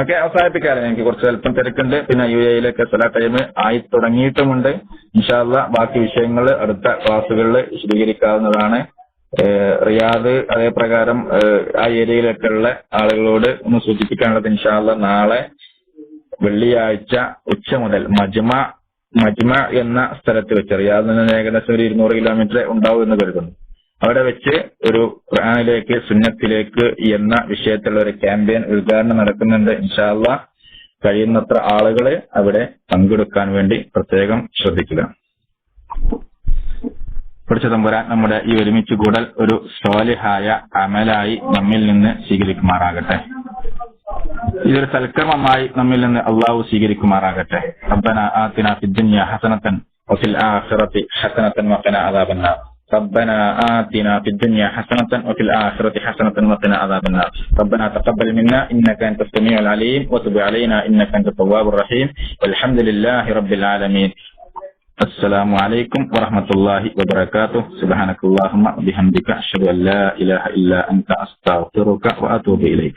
ഓക്കെ, അവസാനിപ്പിക്കാല്ലേ? എനിക്ക് കുറച്ച് അല്പം തിരക്കുണ്ട്. പിന്നെ UAE സലാത്ത് ടൈം ആയി തുടങ്ങിയിട്ടുമുണ്ട്. ഇൻഷാ അല്ലാഹ് ബാക്കി വിഷയങ്ങൾ അടുത്ത ക്ലാസ്സുകളിൽ വിശദീകരിക്കാവുന്നതാണ്. റിയാദ് അതേപ്രകാരം ആ ഏരിയയിലൊക്കെ ഉള്ള ആളുകളോട് ഒന്ന് സൂചിപ്പിക്കാനുള്ളത്, ഇൻഷാ അല്ലാഹ് നാളെ വെള്ളിയാഴ്ച ഉച്ച മുതൽ മജ്മ എന്ന സ്ഥലത്ത് വെച്ച്, റിയാദിൽ നിന്ന് ഏകദേശം ഒരു 200 കിലോമീറ്റർ ഉണ്ടാവും എന്ന് കരുതുന്നു, അവിടെ വെച്ച് ഒരു ഖുർആനിലേക്ക് സുന്നത്തിലേക്ക് എന്ന വിഷയത്തിലുള്ള ഒരു ക്യാമ്പയിൻ ഉദ്ഘാടനം നടക്കുന്നുണ്ട്. ഇൻഷാ അല്ലാഹ് കഴിയുന്നത്ര ആളുകളെ അവിടെ പങ്കെടുക്കാൻ വേണ്ടി പ്രത്യേകം ശ്രദ്ധിക്കുക. പഠിച്ച തമ്പുരാൻ നമ്മുടെ ഈ ഒരുമിച്ച് കൂടൽ ഒരു സ്വാലിഹായ അമലായി നമ്മിൽ നിന്ന് സ്വീകരിക്കുമാറാകട്ടെ. ഇതൊരു സൽക്കർമ്മമായി നമ്മിൽ നിന്ന് അള്ളാഹു സ്വീകരിക്കുമാറാകട്ടെ. റബ്ബനാ ആതിനാ ഫിദ്ദുനിയാ ഹസനതൻ വഫിൽ ആഖിറതി ഹസനതൻ വഖിനാ അദാബന്നാർ. ربنا آتنا في الدنيا حسنة وفي الآخرة حسنة وقنا عذاب النار. ربنا تقبل منا إنك أنت السميع العليم وتب علينا إنك أنت التواب الرحيم والحمد لله رب العالمين. السلام عليكم ورحمة الله وبركاته. سبحانك اللهم وبحمدك أشهد أن لا إله إلا أنت أستغفرك وأتوب إليك.